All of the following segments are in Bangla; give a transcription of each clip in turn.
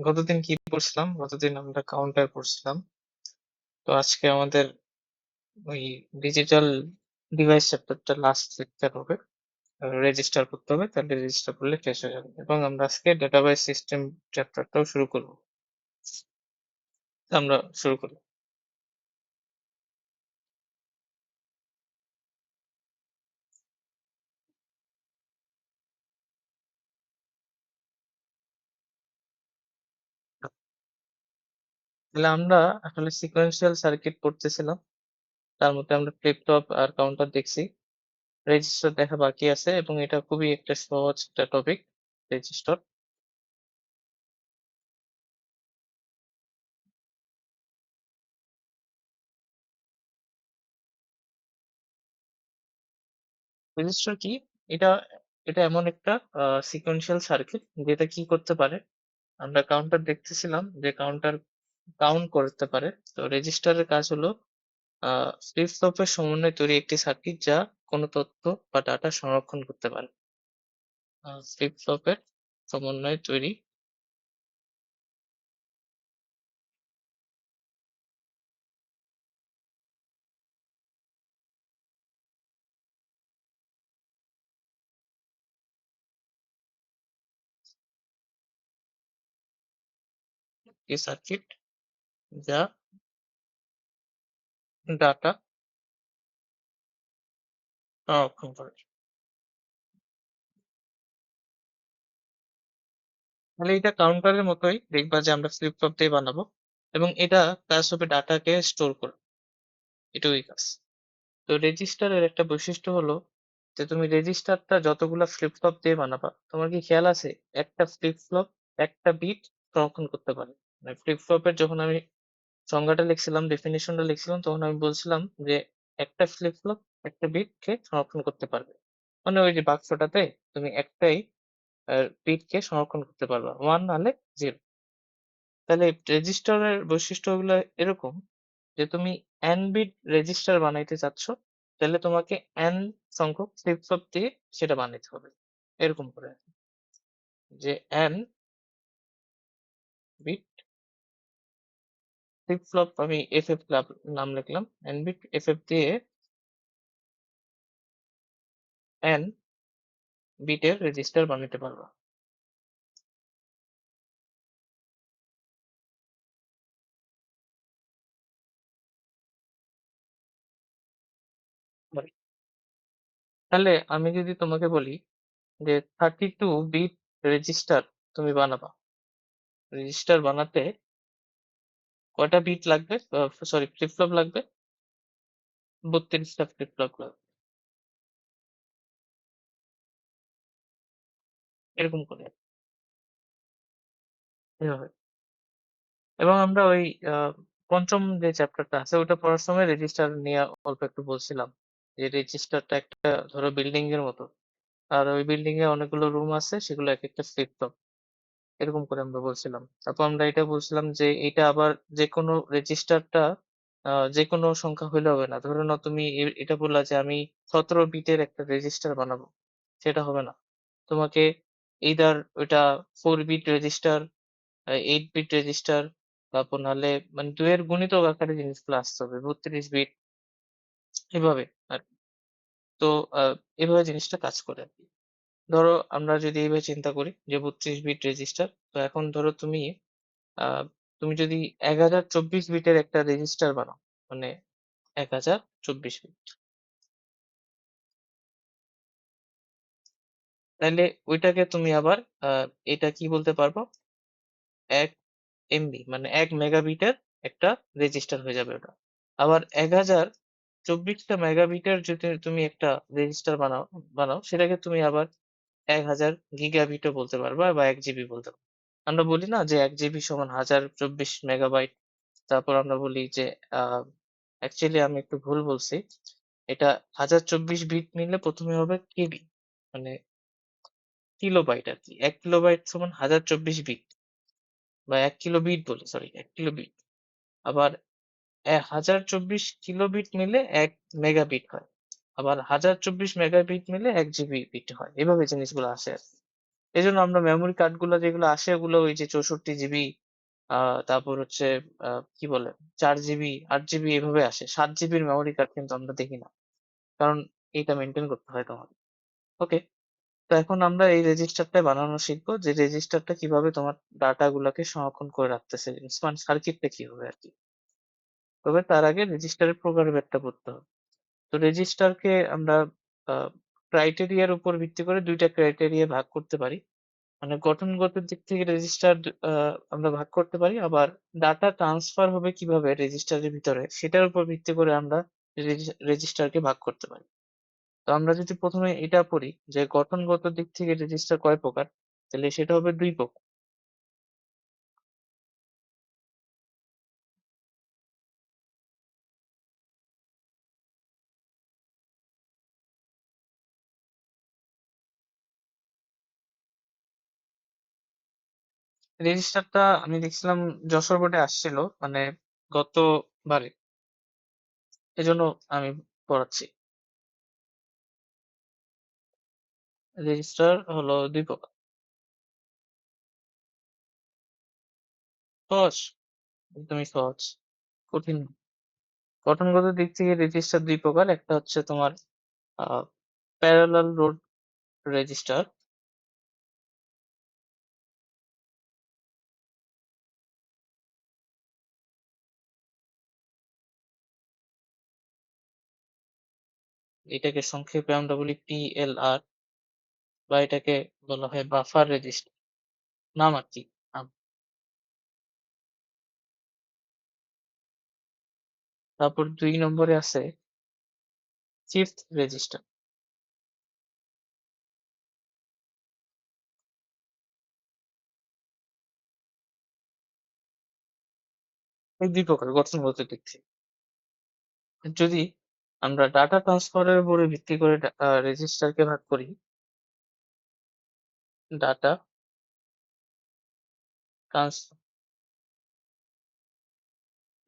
গতদিন কি পড়ছিলাম? গতদিন আমরা কাউন্টার পড়ছিলাম। তো আজকে আমাদের ওই ডিজিটাল ডিভাইস চ্যাপ্টারটা লাস্ট লেকচার হবে। রেজিস্টার করতে হবে, তাহলে রেজিস্টার করলে শেষ হয়ে যাবে। এবং আমরা আজকে ডেটাবেস সিস্টেম চ্যাপ্টারটাও শুরু করব। আমরা শুরু করি। তাহলে আমরা আসলে সিকোয়েন্সিয়াল সার্কিট পড়তেছিলাম। তার মধ্যে আমরা ফ্লিপ ফ্লপ আর কাউন্টার দেখছি। রেজিস্টার দেখা বাকি আছে এবং এটা খুবই একটা সহজ একটা টপিক, রেজিস্টার। রেজিস্টার কি? এটা এটা এমন একটা সিকোয়েন্সিয়াল সার্কিট যেটা কি করতে পারে। আমরা কাউন্টার দেখতেছিলাম যে কাউন্টার কাউন্ট করতে পারে। তো রেজিস্টারের কাজ হলো ফ্লিপ ফ্লপের সমন্বয়ে তৈরি একটি সার্কিট যা কোনো তথ্য বা ডাটা সংরক্ষণ করতে পারে। ফ্লিপ ফ্লপের সমন্বয়ে তৈরি একটি সার্কিট যা ডাটা সংরক্ষণ করে। তাহলে এটা কাউন্টারের মতোই, দেখবা যে আমরা ফ্লিপ ফ্লপ দিয়ে বানাবো এবং এটা কাজ হবে ডাটাকে স্টোর করে। এটুকুই কাজ। তো রেজিস্টারের একটা বৈশিষ্ট্য হলো যে তুমি রেজিস্টারটা যতগুলা ফ্লিপ ফ্লপ দিয়ে বানাবা, তোমার কি খেয়াল আছে একটা ফ্লিপ ফ্লপ একটা বিট সংরক্ষণ করতে পারে। মানে ফ্লিপ ফ্লপের যখন আমি সংজ্ঞাটা লিখছিলাম, ডেফিনিশনটা লিখছিলাম, তখন আমি বলছিলাম যে একটা ফ্লিপ ফ্লপ একটা বিটকে সংরক্ষণ করতে পারবে। মানে ওই যে বাক্সটাতে তুমি একটাই বিটকে সংরক্ষণ করতে পারবা, ওয়ান নাহলে জিরো। তাহলে রেজিস্টারের বৈশিষ্ট্যগুলো এরকম যে তুমি n বিট রেজিস্টার বানাইতে চাচ্ছ, তাহলে তোমাকে n সংখ্যক ফ্লিপ ফ্লপ দিয়ে সেটা বানাইতে হবে। এরকম করে যে n বিট ফ্লিপ ফ্লপ, আমি FF নাম লিখলাম, n বিট FF দিয়ে n বিটের রেজিস্টার বানাইতে পারবা। তাহলে আমি যদি তোমাকে বলি যে 32 বিট রেজিস্টার তুমি বানাবা, রেজিস্টার বানাতে কয়টা বিট লাগবে, সরি ফ্লিপ ফ্লপ লাগবে? 32টা ফ্লিপ ফ্লপ লাগবে। এরকম করে এভাবে। এবং আমরা ওই পঞ্চম যে চ্যাপ্টারটা আছে ওটা পড়ার সময় রেজিস্টার নিয়ে অল্প একটু বলছিলাম যে রেজিস্টারটা একটা ধরো বিল্ডিং এর মতো, আর ওই বিল্ডিং এ অনেকগুলো রুম আছে, সেগুলো এক একটা ফ্লিপ ফ্লপ, এরকম করে আমরা বলছিলাম। তারপর আমরা এটা বলছিলাম যে এটা আবার যে কোনো রেজিস্টারটা যে কোনো সংখ্যা হইলে হবে না। ধরে নাও তুমি এটা বললা যে আমি 17 বিটের একটা রেজিস্টার বানাবো, সেটা হবে না। তোমাকে এইদার ওইটা 4 বিট রেজিস্টার, 8 বিট রেজিস্টার, তারপর নাহলে মানে 2 এর গুণিতক আকারে জিনিসগুলো আসতে হবে, 32 বিট, এভাবে আর কি। তো এভাবে জিনিসটা কাজ করে আর কি। ধরো আমরা যদি এইভাবে চিন্তা করি যে 32 বিট রেজিস্টার, তো এখন ধরো আহ, তুমি যদি 1024 বিটের একটা রেজিস্টার বানাও, মানে 1024 বিট, তাহলে ওইটাকে তুমি আবার এটা কি বলতে পারবো, 1 MB মানে 1 মেগাবিটের একটা রেজিস্টার হয়ে যাবে ওটা। আবার 1024টা মেগাবিটের যদি তুমি একটা রেজিস্টার বানাও সেটাকে তুমি আবার 1000 গিগাবিটও বলতে পারবা বা 1 GB বলতে পারবা। আমরা বলি না যে 1 GB সমান 1024 মেগাবাইট। তারপর আমরা বলি যে অ্যাকচুয়ালি আমি একটু ভুল বলছি, এটা 1024 বিট নিলে প্রথমে হবে কেবি, মানে কিলোবাইট আর কি। 1 কিলোবাইট সমান 1024 বিট, বা 1 কিলোবিট বলি, সরি 1 কিলোবিট। আবার 1024 কিলোবিট মিলে 1 মেগাবিট হয়। আবার 1024 মেগাবিট মিলে 1 GB বিট হয়। এভাবে জিনিসগুলো আসে আর কি। এজন্য আমরা মেমোরি কার্ড গুলা যেগুলো আসে ওগুলো ওই যে 64 জিবি তারপর হচ্ছে কি বলে 4 জিবি, 8 জিবি এভাবে আসে। 7 জিবির মেমোরি কার্ড কিন্তু আমরা দেখি না। কারণ এইটা মেইনটেইন করতে হয় তোমাকে। ওকে? তো এখন আমরা এই রেজিস্টারটা বানানো শিখবো যে রেজিস্টারটা কিভাবে তোমার ডাটা গুলাকে সংরক্ষণ করে রাখতেছে। স্মার্ট সার্কিটটা কি হবে আরকি। তবে তার আগে রেজিস্টারের প্রকারভেদটা পড়তে হবে। তো রেজিস্টারকে আমরা আ ক্রাইটেরিয়ার উপর ভিত্তি করে ২ টা ক্রাইটেরিয়া ভাগ করতে পারি। মানে গঠনগত দিক থেকে রেজিস্টার আ আমরা ভাগ করতে পারি। আবার ডাটা ট্রান্সফার হবে কিভাবে রেজিস্টারের ভিতরে সেটার উপর ভিত্তি করে আমরা রেজিস্টারকে ভাগ করতে পারি। তো আমরা যদি ১ম এ এটা পড়ি যে গঠনগত দিক থেকে রেজিস্টার কয় প্রকার? তাহলে সেটা হবে ২ প্রকার। রেজিস্টারটা আমি দেখছিলাম যশোর বোর্ডে আসছিল মানে গতবারে। এজন্য আমি পড়াচ্ছি। রেজিস্টার হলো ২ প্রকার। সহজ, একদমই সহজ। কঠিন না। গঠনগত দিক থেকে রেজিস্টার ২ প্রকার। একটা হচ্ছে তোমার আ প্যারালাল রোড রেজিস্টার। এটাকে সংক্ষেপে আমরা বলি PLR বা এটাকে বলা হয় বাফার রেজিস্টার। নাম আরকি। নাম। তারপর ২ নম্বরে আছে চিফট রেজিস্টার। এই ২ প্রকার গঠনগত দিক থেকে। যদি আমরা ডাটা ট্রান্সফার এর উপরে ভিত্তি করে রেজিস্টারকে ভাগ করি, ডাটা ট্রান্স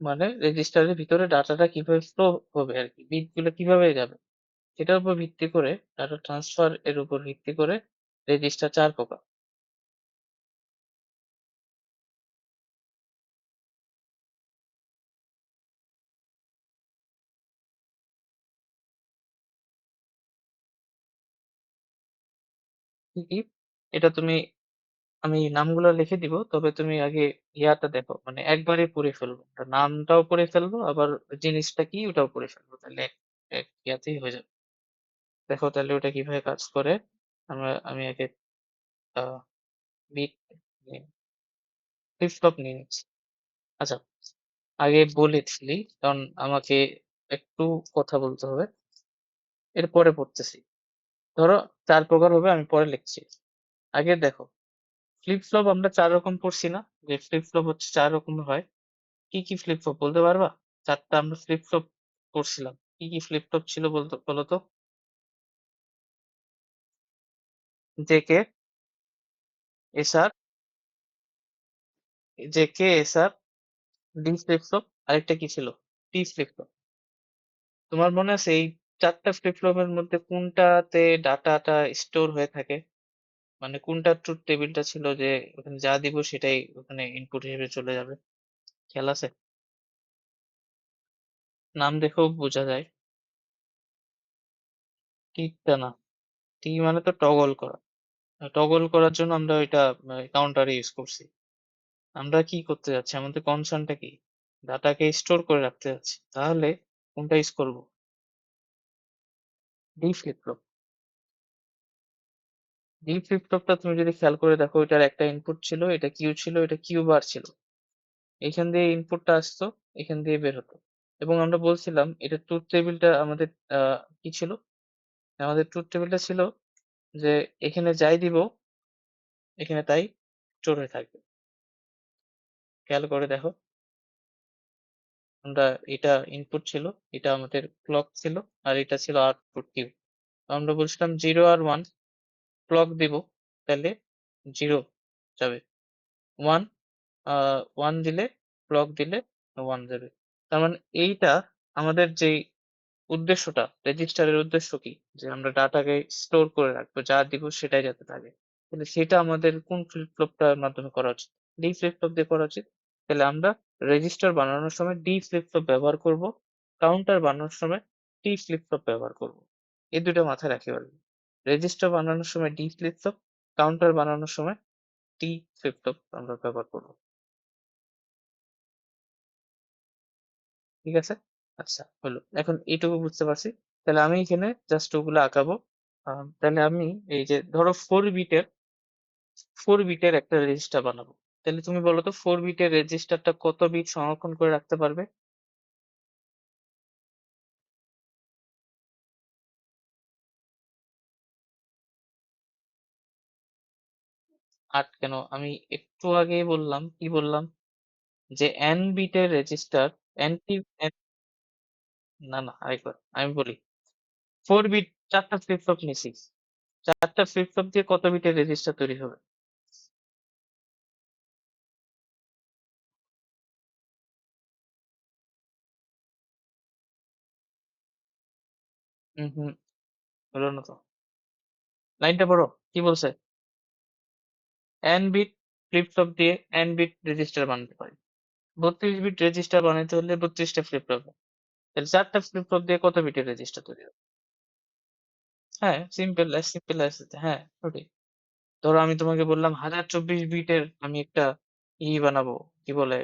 মানে রেজিস্টারের ভিতরে ডাটাটা কিভাবে ফ্লো হবে আরকি, বিট গুলো কিভাবে যাবে সেটার উপর ভিত্তি করে ডাটা ট্রান্সফার এর উপর ভিত্তি করে রেজিস্টার ৪ প্রকার। কি, কি? এটা তুমি আমি নামগুলো লিখে দিব। তবে তুমি আগে ইয়াটা দেখো। মানে একবারে পড়ে ফেলবো। ওটার নামটাও পড়ে ফেলবো, আবার জিনিসটা কি ওটাও পড়ে ফেলবো। তাহলে এক ইয়াতেই হয়ে যাবে। দেখো তাহলে ওটা কিভাবে কাজ করে। আমি আগে আ বিট নিয়ে ফ্লিপ ফ্লপ নিয়ে নিচ্ছি। আচ্ছা, আগে বলে ফেলি কারণ আমাকে একটু কথা বলতে হবে। এরপরে পড়তেছি। ধরো ৪ প্রকার হবে আমি পরে লিখছি। আগে দেখো ফ্লিপ ফ্লপ আমরা ৪ রকম পড়ছি না? যে ফ্লিপ ফ্লপ হচ্ছে ৪ রকমের হয়। কি, কি ফ্লিপ ফ্লপ বলতে পারবা? ৪ টা আমরা ফ্লিপ ফ্লপ করছিলাম। কি, কি ফ্লিপ ফ্লপ ছিল বলো তো? JK, SR, JK, SR, D flip flop আরেকটা কি ছিল? T flip flop. তোমার মনে আছে এই ৪ টা ফ্লিপ ফ্লপের মধ্যে কোনটাতে ডাটাটা স্টোর হয়ে থাকে? মানে কোনটা ট্রুথ টেবিলটা ছিল যে ওখানে যা দিব সেটাই ওখানে ইনপুট হিসেবে চলে যাবে? খেয়াল আছে? নাম দেখেও বোঝা যায়। টিটা না। টি মানে তো টগল করা। টগল করার জন্য আমরা ওইটা কাউন্টার ইউজ করছি। আমরা কি করতে যাচ্ছি? আমাদের কনসার্নটা কি? ডাটাকে স্টোর করে রাখতে যাচ্ছি। তাহলে কোনটা ইউজ করব? D flip flop. D flip ফ্লপটা তুমি যদি খেয়াল করে দেখো এটার একটা ইনপুট ছিল, এটা কিউ ছিল, এটা কিউ বার ছিল। এইখান দিয়ে ইনপুটটা আসতো, এখান দিয়ে বের হতো। এবং আমরা বলছিলাম এটা ট্রুথ টেবিলটা আমাদের আ কি ছিল? আমাদের ট্রুথ টেবিলটা ছিল যে এখানে যাই দিব, এখানে তাই স্টোর হয়ে থাকবে। খেয়াল করে দেখো। আমরা এটা ইনপুট ছিল, এটা আমাদের ক্লক ছিল, আর এটা ছিল আউটপুট কিউ। আমরা বলছিলাম 0 আর 1 ক্লক দিব, তাহলে 0 যাবে। 1 আ 1 দিলে ক্লক দিলে 1 যাবে। তার মানে এইটা আমাদের যেই উদ্দেশ্যটা, রেজিস্টারের উদ্দেশ্য কি? যে আমরা ডাটাকে স্টোর করে রাখবো। যা দিব সেটাই যাতে থাকে। তাহলে সেটা আমাদের কোন ফ্লিপ ফ্লপটার মাধ্যমে করা উচিত? ডি ফ্লিপ ফ্লপ দিয়ে করা উচিত। তাহলে আমরা রেজিস্টার বানানোর সময় ডি ফ্লিপ ফ্লপ ব্যবহার করব, কাউন্টার বানানোর সময় টি ফ্লিপ ফ্লপ ব্যবহার করব। এই ২ টা মাথায় রাখতে পারবি। রেজিস্টার বানানোর সময় ডি ফ্লিপ ফ্লপ, কাউন্টার বানানোর সময় টি ফ্লিপ ফ্লপ আমরা ব্যবহার করব। ঠিক আছে? আচ্ছা হলো। এখন এইটুকু বুঝতে পারছি। তাহলে আমি এখানে জাস্ট ওগুলো আঁকাবো। তাহলে আমি এই যে ধরো 4 বিটের একটা রেজিস্টার বানাবো। তাহলে তুমি বলো তো 4 বিটের রেজিস্টারটা কত বিট সংরক্ষণ করে রাখতে পারবে? ৮ কেন? আমি একটু আগেই বললাম, কি বললাম? যে n বিটের রেজিস্টার n টি n না, না আরেকবার আমি বলি। 4 বিট ৪ টা ফ্লিপ ফ্লপ নিছি। ৪ টা ফ্লিপ ফ্লপ দিয়ে কত বিটের রেজিস্টার তৈরি হবে? হুম, হলো না তো। লাইনটা পড়ো। কি বলছে? n বিট ফ্লিপ ফ্লপ দিয়ে n বিট রেজিস্টার বানাতে পারি। ৩২ বিট রেজিস্টার বানাইতে হলে ৩২ টা ফ্লিপ ফ্লপ লাগে। তাহলে ৪ টা ফ্লিপ ফ্লপ দিয়ে কত বিটের রেজিস্টার তৈরি হবে? হ্যাঁ, সিম্পল অ্যাজ হ্যাঁ, ওটাই। ধরো আমি তোমাকে বললাম ১০২৪ বিটের আমি একটা বানাবো, কি বলে,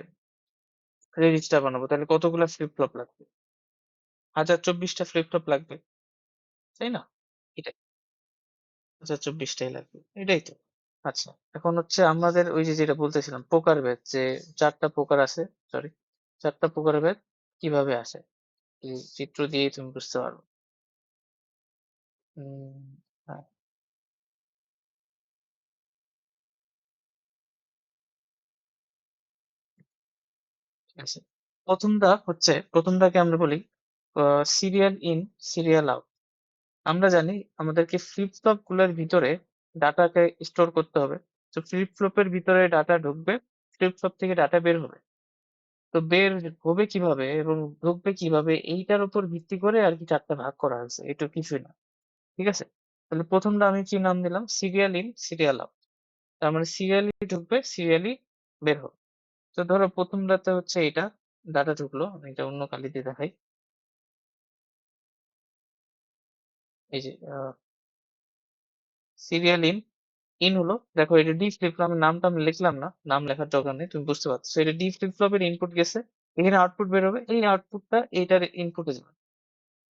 রেজিস্টার বানাবো। তাহলে কতগুলা ফ্লিপ ফ্লপ লাগবে? ১০২৪ টা ফ্লিপ ফ্লপ লাগবে, তাই না? এটাই, ১০২৪ টাই লাগবে। এটাই তো। আচ্ছা, এখন হচ্ছে আমাদের ওই যে যেটা বলতেছিলাম পোকার ভেদ, যে ৪ টা পোকার আছে, সরি ৪ টা পোকার ভেদ কিভাবে আসে? এই চিত্র দিয়েই তুমি বুঝতে পারবে। উম হ্যাঁ, ঠিক আছে। ১ম টাকে আমরা বলি সিরিয়াল ইন, সিরিয়াল আউট। আমরা জানি আমাদেরকে ফ্লিপ ফ্লপ গুলোর ভিতরে ডাটাকে স্টোর করতে হবে। তো ফ্লিপ ফ্লপের ভিতরে ডাটা ঢুকবে, ফ্লিপ ফ্লপ থেকে ডাটা বের হবে। তো বের হবে কিভাবে এবং ঢুকবে কিভাবে, এইটার উপর ভিত্তি করে আর কি ৪ টা ভাগ করা হয়েছে। এটা কিছুই না। ঠিক আছে? তাহলে ১ম টা আমি কি নাম দিলাম? Serial in, serial out. তার মানে সিরিয়ালি ঢুকবে, সিরিয়ালি বের হবে। তো ধরো ১ম টাতে হচ্ছে এটা ডাটা ঢুকলো। আমি এটা অন্য কালি দিয়ে দেখাই। এই যে সিরিয়াল ইন, ইন হলো, দেখো এটা ডি ফ্লিপ ফ্লপ, আমি নামটা আমি লিখলাম না, নাম লেখার দরকার নেই, তুমি বুঝতে পারছো। এটা ডি ফ্লিপ ফ্লপের ইনপুট গেছে, এখানে আউটপুট বের হবে, এই আউটপুটটা এইটার ইনপুটে যাবে,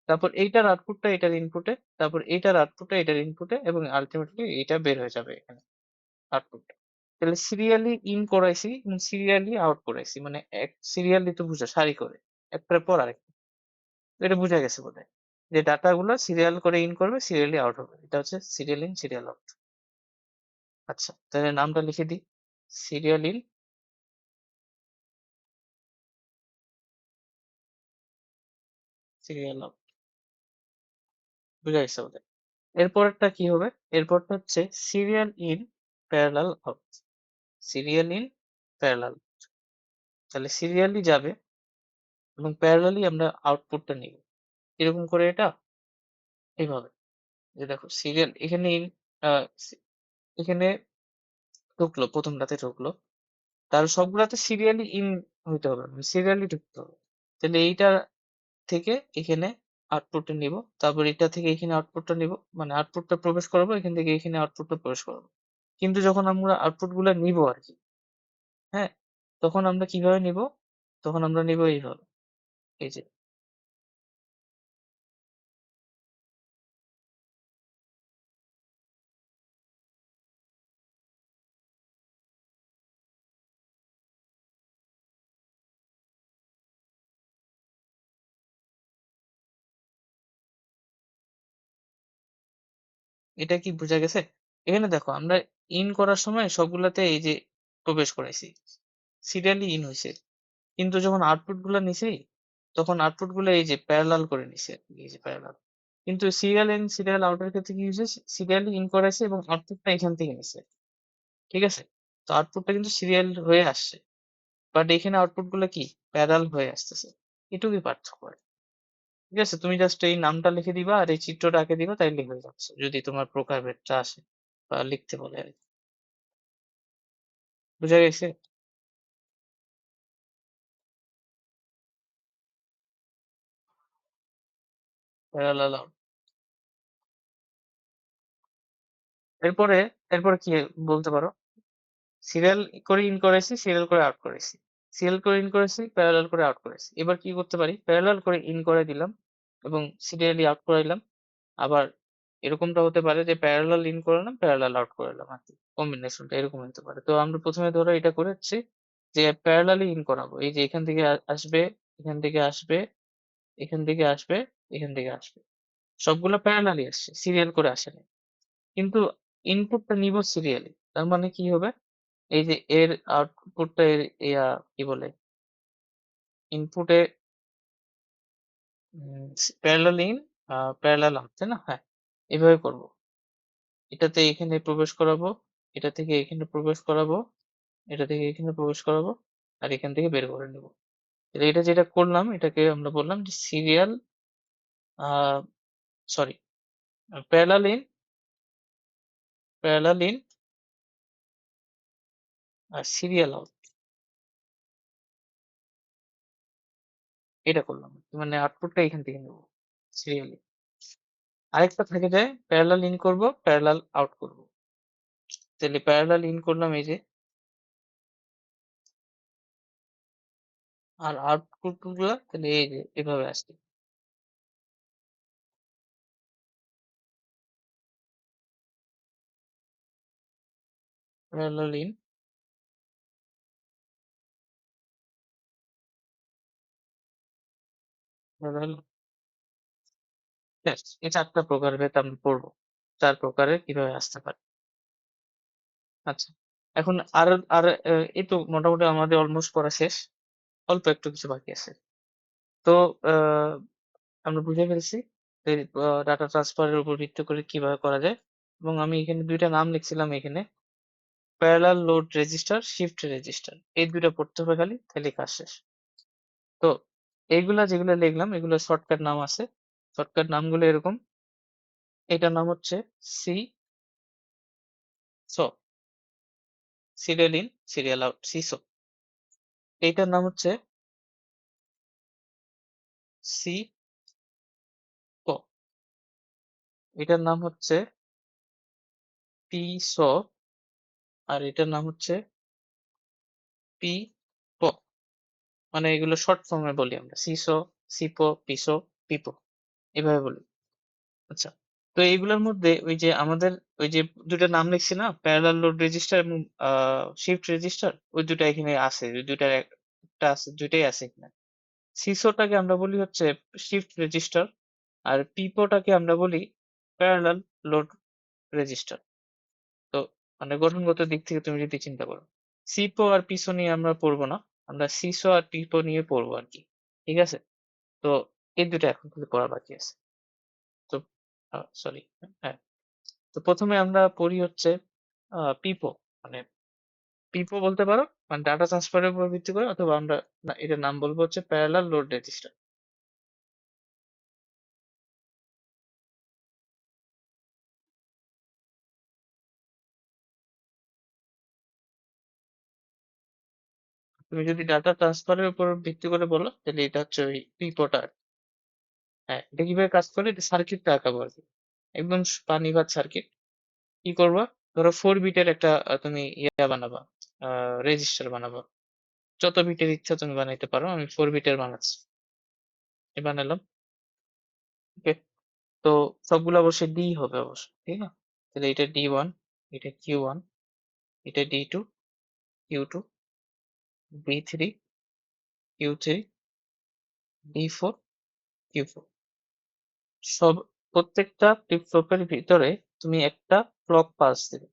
তারপর এইটার আউটপুটটা এটার ইনপুটে, তারপর এইটার আউটপুটটা এটার ইনপুটে, এবং আলটিমেটলি এটা বের হয়ে যাবে এখানে আউটপুটটা। তাহলে সিরিয়ালি ইন করাইছি এবং সিরিয়ালি আউট করাইছি, মানে এক সিরিয়ালি তো বুঝো সারি করে, একটার পর আরেকটা। এটা বোঝা গেছে বোধহয়, যে ডাটা গুলো সিরিয়াল করে ইন করবে, সিরিয়ালি আউট হবে। এটা হচ্ছে সিরিয়াল ইন, সিরিয়াল আউট। আচ্ছা, তাহলে নামটা লিখে দিই, সিরিয়াল ইন, সিরিয়াল আউট। বুঝা গেছে বোধহয়। এরপরেরটা কি হবে? এরপরটা হচ্ছে serial in, parallel out. Serial in, parallel. তাহলে সিরিয়ালি যাবে এবং প্যারালালি আমরা আউটপুটটা নিব। এরকম করে এটা এইভাবে, যে দেখো সিরিয়াল এখানে ইন, এখানে ঢুকলো, প্রথমটাতে ঢুকলো, তার সবগুলাতে সিরিয়ালি ইন হইতে হবে, সিরিয়ালি ঢুকতে হবে। তাহলে এইটা থেকে এখানে আউটপুটটা নিব, তারপর এটা থেকে এখানে আউটপুটটা নিব, মানে আউটপুটটা প্রবেশ করাবো, এখান থেকে এখানে আউটপুটটা প্রবেশ করাবো। কিন্তু যখন আমরা আউটপুট গুলা নিব আর কি, হ্যাঁ, তখন আমরা কিভাবে নিব? তখন আমরা নিব এইভাবে, এই যে, এটা কি বোঝা গেছে? এখানে দেখো আমরা ইন করার সময় সবগুলাতে এই যে প্রবেশ করাইছি, সিরিয়ালি ইন হয়েছে। কিন্তু যখন আউটপুট গুলা নিছি, তখন আউটপুট গুলো এই যে প্যারালাল করে নিছে আর কি, এই যে প্যারালাল। কিন্তু সিরিয়াল ইন, সিরিয়াল আউট এর ক্ষেত্রে কি হয়েছে? সিরিয়ালি ইন করাইছে এবং আউটপুটটা এখান থেকে নিছে। ঠিক আছে? তো আউটপুটটা কিন্তু সিরিয়াল হয়ে আসছে। বাট এখানে আউটপুট গুলো কি প্যারালাল হয়ে আসতেছে। এটুকুই পার্থক্য আর কি। ঠিক আছে? তুমি জাস্ট এই নামটা লিখে দিবা আর এই চিত্রটা এঁকে দিবা, তাইলেই হয়ে যাচ্ছে। যদি তোমার প্রকারভেদটা আসে বা লিখতে বলে আর কি। বুঝা গেছে? Parallel out. এরপরে এরপরে কি বলতে পারো? সিরিয়াল করে ইন করেছি, সিরিয়াল করে আউট করেছি। সিরিয়াল করে ইন করেছি, প্যারালাল করে আউট করেছি। এবার কি করতে পারি? প্যারালাল করে ইন করে দিলাম এবং সিরিয়ালি আউট করাইলাম। আবার এরকমটা হতে পারে যে প্যারালাল ইন করলাম, প্যারালাল আউট করলাম আরকি। কম্বিনেশনটা এরকম হতে পারে। তো আমরা ১ম এ ধরো এটা করেছি যে প্যারালালি ইন করাবো। এই যে এখান থেকে আসবে, এখান থেকে আসবে, এখান থেকে আসবে, এখান থেকে আসবে। সবগুলা প্যারালালি আসছে, সিরিয়াল করে আসে নাই। কিন্তু ইনপুটটা নিব সিরিয়ালি। তার মানে কি হবে? এই যে এর আউটপুটটা এর কি বলে? ইনপুটে প্যারালাল ইন, প্যারালাল আউট, তাই না? হ্যাঁ, এভাবে করব। এটাতে এখানে প্রবেশ করাবো, এটা থেকে এখানে প্রবেশ করাবো, এটা থেকে এখানে প্রবেশ করাবো, আর এখান থেকে বের করে নেব। এটা যেটা করলাম এটাকে আমরা বললাম যে serial uh sorry parallel in, parallel in আর সিরিয়াল আউট, এটা করলাম। মানে আউটপুটটা এখান থেকে নেব সিরিয়ালি। আরেকটা থেকে যায় প্যারালাল ইন করব, প্যারালাল আউট করব। তাহলে প্যারালাল ইন করলাম এই যে, আর আউটপুট গুলা তাহলে এই যে এভাবে আসবে। প্যারালাল ইন, প্যারালাল, ব্যাস এই ৪ টা প্রকার ভেদ আমরা পড়ব। ৪ প্রকারের কিভাবে আসতে পারে। আচ্ছা। এখন আর এই তো মোটামুটি আমাদের অলমোস্ট পড়া শেষ। অল্প একটু কিছু বাকি আছে। তো আ আমরা বুঝে ফেলছি যে ডাটা ট্রান্সফার এর উপর ভিত্তি করে কিভাবে করা যায়। এবং আমি এখানে ২ টা নাম লিখছিলাম এখানে। Parallel load register, shift register. এই ২ টা পড়তে হবে খালি, তাইলেই কাজ শেষ। তো এইগুলা যেগুলা লিখলাম এগুলোর শর্টকাট নাম আছে। শর্টকাট নামগুলো এরকম। এটার নাম হচ্ছে CISO, serial in, serial out, CISO. এইটার নাম হচ্ছে সিপো। এটার নাম হচ্ছে পিসো। আর এটার নাম হচ্ছে পিপো। মানে এগুলো শর্ট ফর্মে বলি আমরা। সিসো, সিপো, পিসো, পিপো। এভাবে বলি। আচ্ছা। তো এইগুলোর মধ্যে ওই যে আমাদের ওই যে ২ টা নাম লিখছি না? প্যারালাল লোড রেজিস্টার এবং শিফট রেজিস্টার, ওই ২ টা এখানে আছে। ওই ২ টার একটা আছে, ২ টাই আছে এখানে। সিসোটাকে আমরা বলি হচ্ছে শিফট রেজিস্টার আর পিপোটাকে আমরা বলি প্যারালাল লোড রেজিস্টার। তো মানে গঠনগত দিক থেকে তুমি যদি চিন্তা করো। সিপো আর পিসো নিয়ে আমরা পড়বো না। আমরা সিসো আর পিপো নিয়ে পড়বো আরকি। ঠিক আছে? তো এই ২ টা এখন কিন্তু পড়া বাকি আছে। তো সরি, হ্যাঁ। তো ১ম এ আমরা পড়ি হচ্ছে পিপো। মানে পিপো বলতে পারো। মানে ডাটা ট্রান্সফার এর উপর ভিত্তি করে, অথবা আমরা এটার নাম বলবো হচ্ছে প্যারালাল লোড রেজিস্টার। তুমি যদি ডাটা ট্রান্সফার এর উপর ভিত্তি করে বলো তাহলে এটা হচ্ছে ওই পিপোটা। হ্যাঁ, এটা কিভাবে কাজ করে? এটা সার্কিটটা আঁকাবো আরকি। একদম পানিবাদ সার্কিট। কি করবা? ধরো 4 বিটের একটা তুমি বানাবা। আ রেজিস্টার বানাবা। যত বিটের ইচ্ছা তুমি বানাইতে পারো। আমি 4 বিটের বানাচ্ছি। বানালাম। ওকে? তো সবগুলো অবশ্যই ডি হবে অবশ্যই। ঠিক না? তাহলে এটা D1, এটা Q1, এটা D2, Q2, B3, Q3, D4, Q4। সব প্রত্যেকটা ফ্লিপ ফ্লপের ভিতরে তুমি একটা ক্লক পালস দিবে।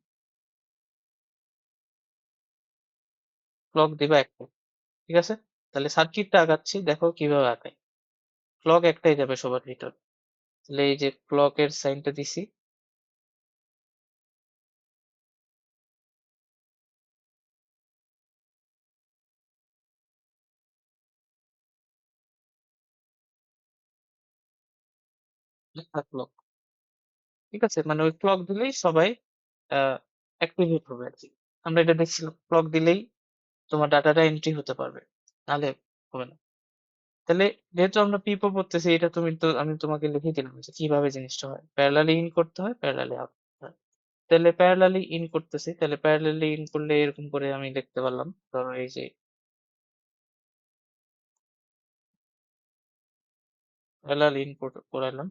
ক্লক দিবা একটা। ঠিক আছে? তাহলে সার্কিটটা আঁকাচ্ছি, দেখো কিভাবে আঁকাই। ক্লক একটাই যাবে সবার ভিতরে। তাহলে এই যে ক্লকের সাইনটা দিছি, লেখা ক্লক। ঠিক আছে? মানে ওই ক্লক দিলেই সবাই আ অ্যাক্টিভেট হবে আরকি। আমরা এটা দেখছিলাম। ক্লক দিলেই তোমার ডাটাটা এন্ট্রি হতে পারবে। নাহলে হবে না। তাহলে যেহেতু আমরা পিপো পড়তেছি এটা আমি তোমাকে লিখে দিলাম যে কিভাবে জিনিসটা হয়। প্যারালালি ইন করতে হয়, প্যারালালি আউট করতে হয়। তাহলে প্যারালালি ইন করতেছি। তাহলে প্যারালালি ইন করলে এরকম করে আমি লিখতে পারলাম। ধরো এই যে প্যারালাল ইন করালাম।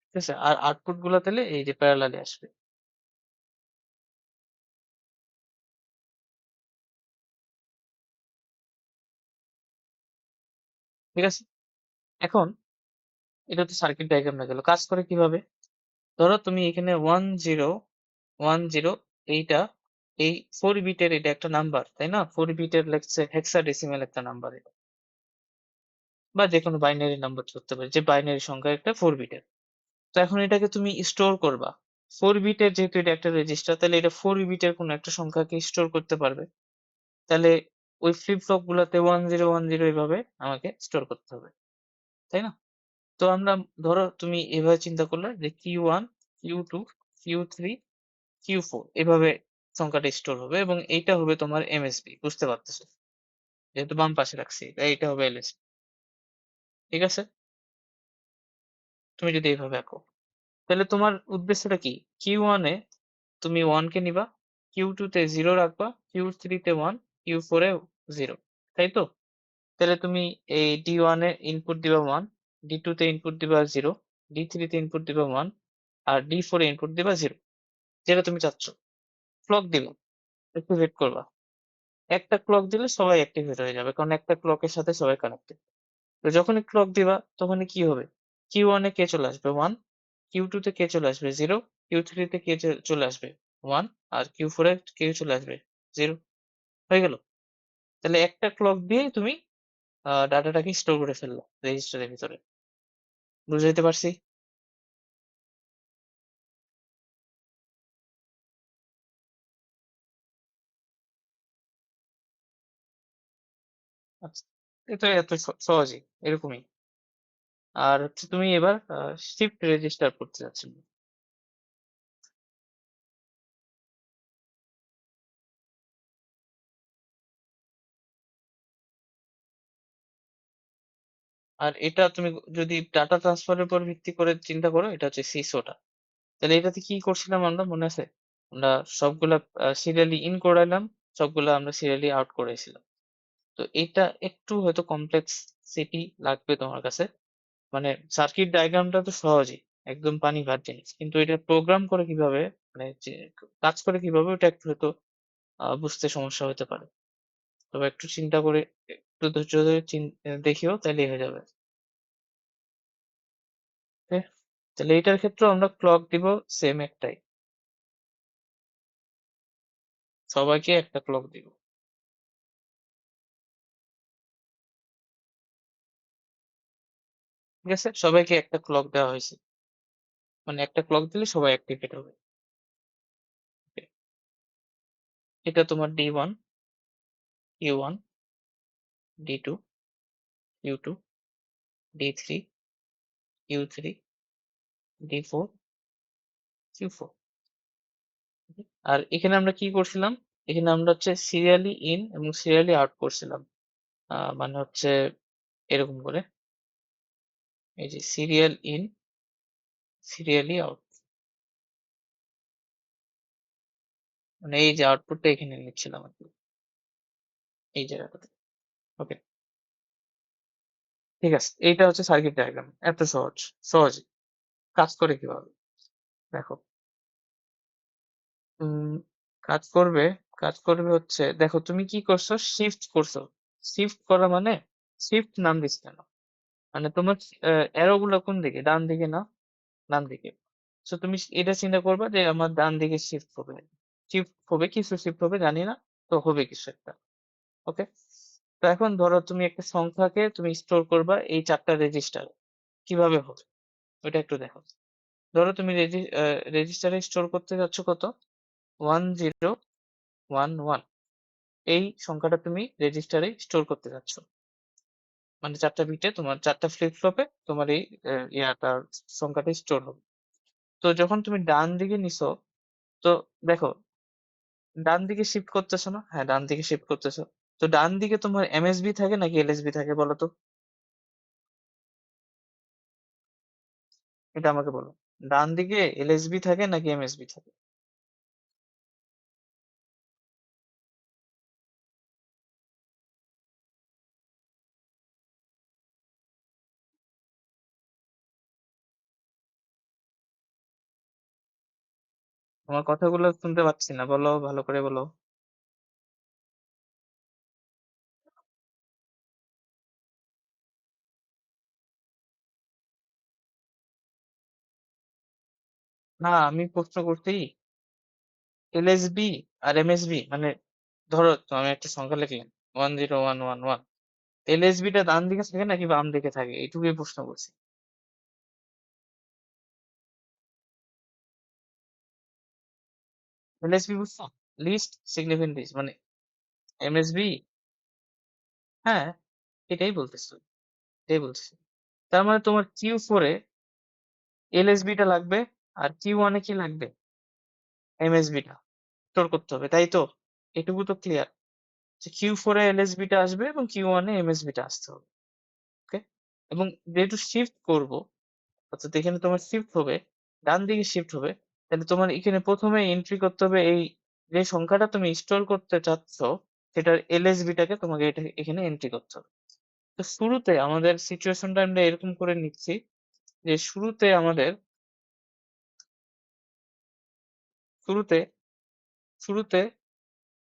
ঠিক আছে? আর আউটপুট গুলা তাহলে এই যে প্যারালালি আসবে। ঠিক আছে? এখন এটা হচ্ছে সার্কিট ডায়াগ্রাম হয়ে গেল। কাজ করে কিভাবে? ধরো তুমি এখানে 1010 এইটা এই 4 বিটের এটা একটা নাম্বার, তাই না? 4 বিটের লেখছে হেক্সাডেসিমাল একটা নাম্বার এটা। বা যেকোনো বাইনারি নাম্বার ধরতে পারি, যে বাইনারি সংখ্যা একটা 4 বিটের। তো এখন এটাকে তুমি স্টোর করবা। 4 বিটের যেহেতু এটা একটা রেজিস্টার, তাহলে এটা 4 বিটের কোনো একটা সংখ্যাকে স্টোর করতে পারবে। তাহলে ওই ফ্লিপ ফ্লপ গুলাতে 1010 এভাবে আমাকে স্টোর করতে হবে, তাই না? তো আমরা ধরো তুমি এভাবে চিন্তা করলে যে Q1, Q2, Q3, Q4 এভাবে সংখ্যাটা স্টোর হবে এবং এইটা হবে তোমার এমএসবি, বুঝতে পারতেছো? যেহেতু বাম পাশে রাখছি তাই এটা হবে এলএসবি। ঠিক আছে? তুমি যদি এইভাবে আঁকো, তাহলে তোমার উদ্দেশ্যটা কি? Q1 এ তুমি 1 কে নিবা, Q2 তে 0 রাখবা, Q3 তে 1, Q4 এ 0, তাই তো? তাহলে তুমি এই D1 এ ইনপুট দিবা 1, D2 তে ইনপুট দিবা 0, D3 তে ইনপুট দিবা 1 আর D4 এ ইনপুট দিবা 0, যেটা তুমি চাচ্ছ। ক্লক দিবা, অ্যাক্টিভেট করবা। একটা ক্লক দিলে সবাই অ্যাক্টিভেট হয়ে যাবে, কারণ একটা ক্লকের সাথে সবাই কানেক্টেড। তো যখনই ক্লক দিবা তখনই কি হবে? Q1 এ কে চলে আসবে? 1, Q2 তে কে চলে আসবে? 0, Q3 তে কে চলে আসবে? 1 আর Q4 এ কে চলে আসবে? 0, হয়ে গেল? তাহলে একটা ক্লক দিয়েই তুমি ডাটাটাকে স্টোর করে ফেললা রেজিস্টারের ভিতরে। বুঝাইতে পারছি? আচ্ছা, এটা এত সহজই, এরকমই। আর হচ্ছে তুমি এবার শিফট রেজিস্টার করতে যাচ্ছ। আর এটা তুমি যদি ডাটা ট্রান্সফারের উপর ভিত্তি করে চিন্তা করো, এটা হচ্ছে সিসোটা। তাহলে এটাতে কি করছিলাম আমরা, মনে আছে? আমরা সবগুলা সিরিয়ালি ইন করাইলাম, সবগুলা আমরা সিরিয়ালি আউট করেছিলাম। তো এটা একটু হয়তো কমপ্লেক্সিটি লাগবে তোমার কাছে। মানে সার্কিট ডায়াগ্রামটা তো সহজই, একদম পানি ভাত জিনিস, কিন্তু এটা প্রোগ্রাম করে কিভাবে, মানে যে কাজ করে কিভাবে, ওটা একটু হয়তো বুঝতে সমস্যা হতে পারে। তবে একটু চিন্তা করে, একটু ধৈর্য ধরে দেখিও, তাইলেই হয়ে যাবে। ওকে, তাহলে এটার ক্ষেত্রে আমরা ক্লক দিব সেম একটাই, সবাইকে একটা ক্লক দিব। ঠিক আছে, সবাইকে একটা ক্লক দেওয়া হয়েছে, মানে একটা ক্লক দিলে সবাই অ্যাক্টিভেট হবে। Okay, এটা তোমার D1, Q1, D2, Q2, D3, Q3, D4, Q4। আর এখানে আমরা কি করছিলাম? এখানে আমরা হচ্ছে সিরিয়ালি ইন এবং সিরিয়ালি আউট করছিলাম। মানে হচ্ছে এরকম করে, এই যে সিরিয়াল ইন, সিরিয়ালি আউট, মানে এই যে আউটপুটটা এখানে নিচ্ছিলাম আর কি, এই জায়গাটাতে। ওকে, ঠিক আছে, এইটা হচ্ছে সার্কিট ডায়াগ্রাম, এত সহজ। সহজ কাজ করে কিভাবে দেখো। উম কাজ করবে, কাজ করবে হচ্ছে, দেখো তুমি কি করছো, শিফট করছো। শিফট করা মানে, শিফট নাম দিস কেন? মানে তোমার অ্যারো গুলো কোন দিকে, ডান দিকে না ডান দিকে? তো তুমি এটা চিন্তা করবা যে আমার ডান দিকে শিফট হবে, শিফট হবে, কিছু শিফট হবে জানি না, তো হবে কিছু একটা। ওকে, তো এখন ধরো তুমি একটা সংখ্যাকে তুমি স্টোর করবা এই 4টা রেজিস্টার, কিভাবে হবে ওইটা একটু দেখো। ধরো তুমি রেজিস্টারে স্টোর করতে যাচ্ছ কত, 1011, এই সংখ্যাটা তুমি রেজিস্টারে স্টোর করতে যাচ্ছ। মানে 4টা বিটে তোমার 4টা ফ্লিপ ফ্লপে তোমার এই ইয়াটা সংখ্যাটা স্টোর হবে। তো যখন তুমি ডান দিকে নিছো, তো দেখো ডান দিকে শিফট করতেছো না? হ্যাঁ, ডান দিকে শিফট করতেছো। তো ডান দিকে তোমার এমএসবি থাকে নাকি এলএসবি থাকে বলো তো? এটা আমাকে বলো। ডান দিকে এলএসবি থাকে নাকি এমএসবি থাকে? তোমার কথাগুলো শুনতে পাচ্ছি না, বলো ভালো করে বলো। না, আমি প্রশ্ন করছি এলএসবি আর এমএসবি, মানে ধরো তো আমি একটা সংখ্যা লিখলাম 10111, এলএসবি টা ডান দিকে থাকে নাকি বাম দিকে থাকে, এইটুকুই প্রশ্ন করছি। এলএসবি বুঝছো? লিস্ট সিগনিফিকেন্ট ডিজিট মানে এমএসবি। হ্যাঁ, এটাই বলতেছি, এটাই বলতেছি। তার মানে তোমার কিউ 4 এ এলএসবি টা লাগবে, আর কিউ 1 এ কি লাগবে? এমএসবি টা স্টোর করতে হবে, তাই তো? এটুকু তো ক্লিয়ার যে কিউ 4 এ এলএসবি টা আসবে এবং কিউ 1 এ এমএসবি টা আসতে হবে। ওকে, এবং যেহেতু শিফট করব, অর্থাৎ এখানে তোমার শিফট হবে, ডান দিকে শিফট হবে, তাহলে তোমার এখানে প্রথমে এন্ট্রি করতে হবে এই যে সংখ্যাটা তুমি স্টোর করতে চাচ্ছ, সেটার এলএসবি টাকে তোমাকে এটা এখানে এন্ট্রি করতে হবে। তো শুরুতে আমাদের সিচুয়েশনটা আমরা এরকম করে নিচ্ছি যে শুরুতে শুরুতে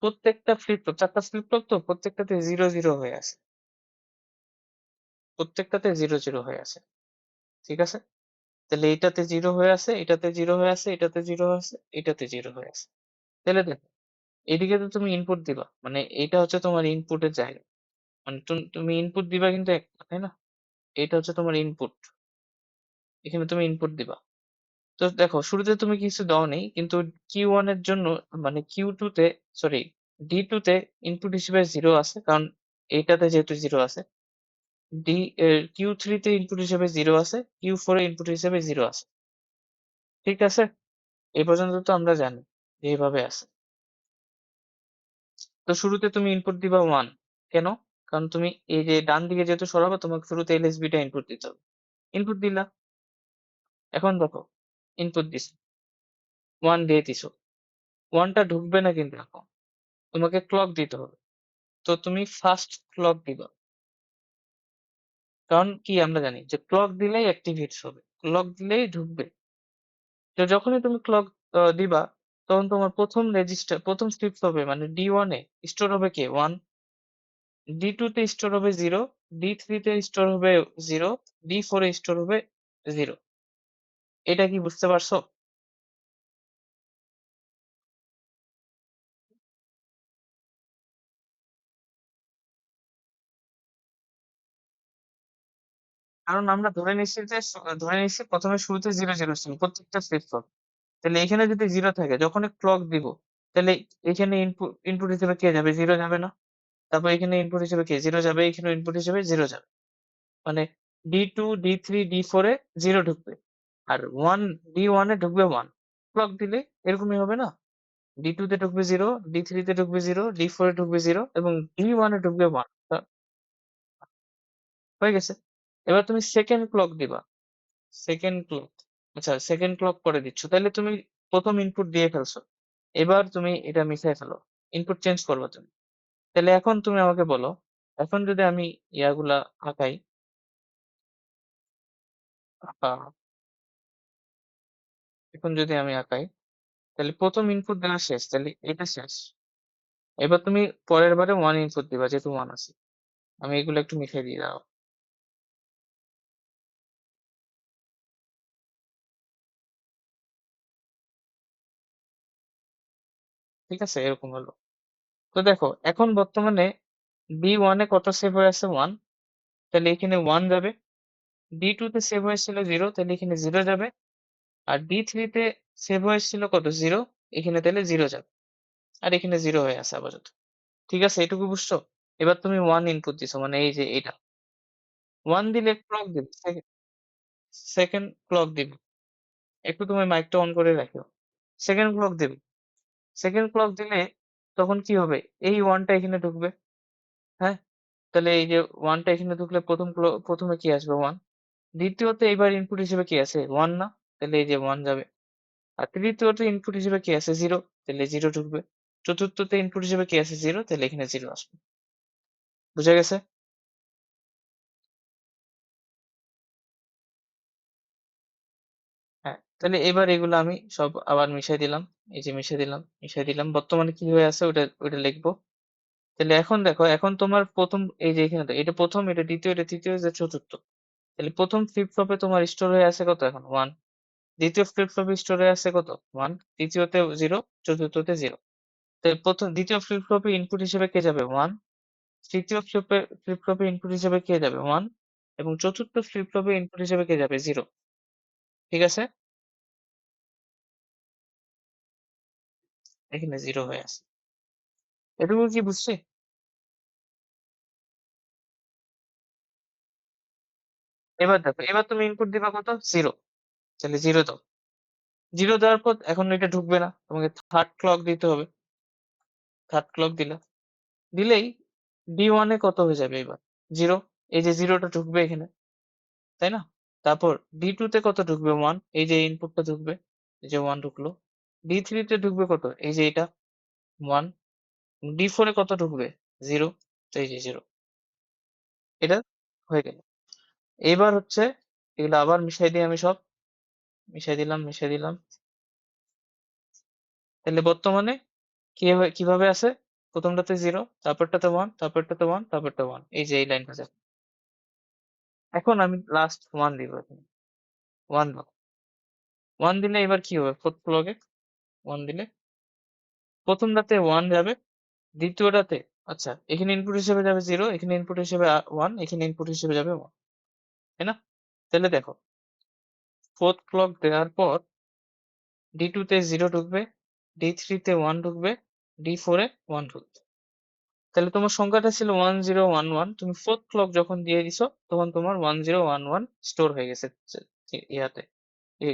প্রত্যেকটা ফ্লিপ ফ্লপ, 4টা ফ্লিপ ফ্লপ, তো প্রত্যেকটাতে 0 0 হয়ে আছে, প্রত্যেকটাতে 0 0 হয়ে আছে। ঠিক আছে, তাহলে এটাতে 0 হয়ে আছে, এটাতে 0 হয়ে আছে, এটাতে 0 হয়ে আছে, এটাতে 0 হয়ে আছে। তাহলে দেখো, এদিকে তো তুমি ইনপুট দিবা, মানে এটা হচ্ছে তোমার ইনপুটের জায়গা, মানে তুমি ইনপুট দিবা কিন্তু একটা, তাই না? এটা হচ্ছে তোমার ইনপুট, এখানে তুমি ইনপুট দিবা। তো দেখো শুরুতে তুমি কিছু দাওনি, কিন্তু কিউ 1 এর জন্য, মানে কিউ 2 তে, সরি, ডি 2 তে ইনপুট হিসেবে 0 আছে, কারণ এইটাতে যেহেতু 0 আছে। ডি কিউ 3 তে ইনপুট হিসেবে 0 আছে, কিউ 4 এ ইনপুট হিসেবে 0 আছে। ঠিক আছে, এই পর্যন্ত তো আমরা জানি যে এইভাবে আছে। তো শুরুতে তুমি ইনপুট দিবা 1, কেন? কারণ তুমি এই যে ডান দিকে যেহেতু সরাবে, তোমাকে শুরুতে এলএসবি টা ইনপুট দিতে হবে। ইনপুট দিলা, এখন দেখো ইনপুট দিছো, 1 দিয়ে দিছো, 1 টা ঢুকবে না কিন্তু এখন, তোমাকে ক্লক দিতে হবে। তো তুমি ফার্স্ট ক্লক দিবা, কারণ কি আমরা জানি যে ক্লক দিলেই অ্যাক্টিভেট হবে, ক্লক দিলেই ঢুকবে। তো যখনই তুমি ক্লক দিবা, তখন তোমার প্রথম স্ক্রিপ্ট হবে, মানে ডি 1 এ স্টোর হবে কে 1, ডি 2 তে স্টোর হবে 0, ডি 3 তে স্টোর হবে 0, ডি 4 এ স্টোর হবে 0। এটা কি বুঝতে পারছো? কারণ আমরা ধরে নিচ্ছি প্রথমে শুরুতে 0 0 ছিল প্রত্যেকটা ফ্লিপ ফ্লপ। তাহলে এখানে যদি 0 থাকে, যখনই ক্লক দিব, তাহলে এখানে ইনপুট ইনপুট হিসেবে কে যাবে? 0 যাবে না? তারপর এখানে ইনপুট হিসেবে কে? 0 যাবে, এখানে ইনপুট হিসেবে 0 যাবে। মানে ডি 2, ডি 3, ডি 4 এ 0 ঢুকবে, আর ডি 1 এ ঢুকবে 1। ক্লক দিলে এরকমই হবে না? ডি 2 তে ঢুকবে 0, ডি 3 তে ঢুকবে 0, ডি 4 এ ঢুকবে 0 এবং ডি 1 এ ঢুকবে 1। হয়ে গেছে। এবার তুমি সেকেন্ড ক্লক দিবা, সেকেন্ড ক্লক, আচ্ছা সেকেন্ড ক্লক করে দিচ্ছ, তাহলে তুমি প্রথম ইনপুট দিয়ে ফেলছো, এবার তুমি এটা মিশাই ফেলো, ইনপুট চেঞ্জ করবে তুমি। তাহলে এখন তুমি আমাকে বলো, এখন যদি আমি ইয়াগুলা আঁকাই, আহ, এখন যদি আমি আঁকাই, তাহলে প্রথম ইনপুট দেওয়া শেষ, তাহলে এটা শেষ। এবার তুমি পরের বারে 1 ইনপুট দিবা, যেহেতু 1 আছে। আমি এগুলো একটু মিশিয়ে দিয়ে দাও। ঠিক আছে, এরকম হলো। তো দেখো এখন বর্তমানে ডি 1 এ কত সেভ হয়ে আছে? 1, তাহলে এখানে 1 যাবে। ডি 2 তে সেভ হয়েছিল 0, তাহলে এখানে 0 যাবে। আর ডি 3 তে সেভ হয়েছিল কত? 0, এখানে তাহলে 0 যাবে। আর এখানে 0 হয়ে আছে আপাতত। ঠিক আছে, এটুকু বুঝছো? এবার তুমি 1 ইনপুট দিছো, মানে এই যে এটা 1 দিলে ক্লক দিবে, সেকেন্ড ক্লক দিবে। একটু তুমি মাইকটা অন করে রাখো। সেকেন্ড ক্লক দেবে। সেকেন্ড ক্লক দিলে তখন কি হবে? এই 1 টা এখানে ঢুকবে। হ্যাঁ? তাহলে এই যে 1 টা এখানে ঢুকলে ১ম এ কি আসবে? 1। দ্বিতীয়তে এবার ইনপুট হিসেবে কি আছে? 1 না? তাহলে এই যে 1 যাবে। আর তৃতীয়তে ইনপুট হিসেবে কি আছে? 0, তাহলে 0 ঢুকবে। চতুর্থতে ইনপুট হিসেবে কি আছে? 0, তাহলে এখানে 0 আসবে। বুঝা গেছে? হ্যাঁ, তাহলে এবার এগুলো আমি সব আবার মিশাই দিলাম। এই যে মিশিয়ে দিলাম, মিশাই দিলাম। বর্তমানে কি হয়ে আছে ওইটা লিখবো। তাহলে এখন দেখো, এখন তোমার ১ম এই যে এখানে এটা ১ম, এটা ২য়, এটা ৩য়, এটা ৪র্থ। তাহলে ১ম ফ্লিপ ফ্লপে তোমার স্টোর হয়ে আছে কত এখন? 1। দ্বিতীয় ফ্লিপ ফ্লপে স্টোর হয়ে আছে কত? 1। তৃতীয়তে 0, চতুর্থতে 0। তাই দ্বিতীয় ফ্লিপ ফ্লপে ইনপুট হিসেবে কে যাবে? 1। তৃতীয় ফ্লিপ ফ্লপে ইনপুট হিসেবে কে যাবে? 1। এবং চতুর্থ ফ্লিপ ফ্লপে ইনপুট হিসেবে কে যাবে? 0। ঠিক আছে? এখানে 0 হয়ে আছে। এটুকু কি বুঝছি? এবার দেখো, এবার তুমি ইনপুট দিবা কত? 0। তাহলে 0 দাও। 0 দেওয়ার পর এখন এটা ঢুকবে না। তোমাকে থার্ড ক্লক দিতে হবে। থার্ড ক্লক দিলেই D1 এ কত হয়ে যাবে এবার? 0। এই যে 0 টা ঢুকবে এখানে, তাই না? তারপর D2 তে কত ঢুকবে? 1। এই যে ইনপুটটা ঢুকবে, এই যে 1 ঢুকলো। D3 তে ঢুকবে কত? এই যে এটা 1। D4 এ কত ঢুকবে? 0। তো এই যে 0। এটা হয়ে গেল। এবার হচ্ছে এগুলো আবার মিশাই দিই আমি সব। মিশাই দিলাম, মিশাই দিলাম। তাহলে বর্তমানে কিভাবে আছে? প্রথমটাতে 0, তারপরটাতে 1, তারপরটাতে 1, তারপরটা 1। এই যে এই লাইনটা যাবে। এখন আমি লাস্ট 1 দিব এখানে। 1 দাও। 1 দিলে এবার কি হবে? ফোর্থ ক্লকে 1 দিলে প্রথমটাতে 1 যাবে, দ্বিতীয়টাতে আচ্ছা এখানে ইনপুট হিসেবে যাবে 0, এখানে ইনপুট হিসেবে 1, এখানে ইনপুট হিসেবে যাবে 1। তাই না? তাহলে দেখো, ফোর্থ ক্লক দেওয়ার পর D2 তে 0 ঢুকবে, D3 তে 1 ঢুকবে, D4 এ 1 ঢুকবে। তাহলে তোমার সংখ্যাটা ছিল 1011। তুমি ফোর্থ ক্লক যখন দিয়ে দিছো তখন তোমার 1011 স্টোর হয়ে গেছে ইয়াতে,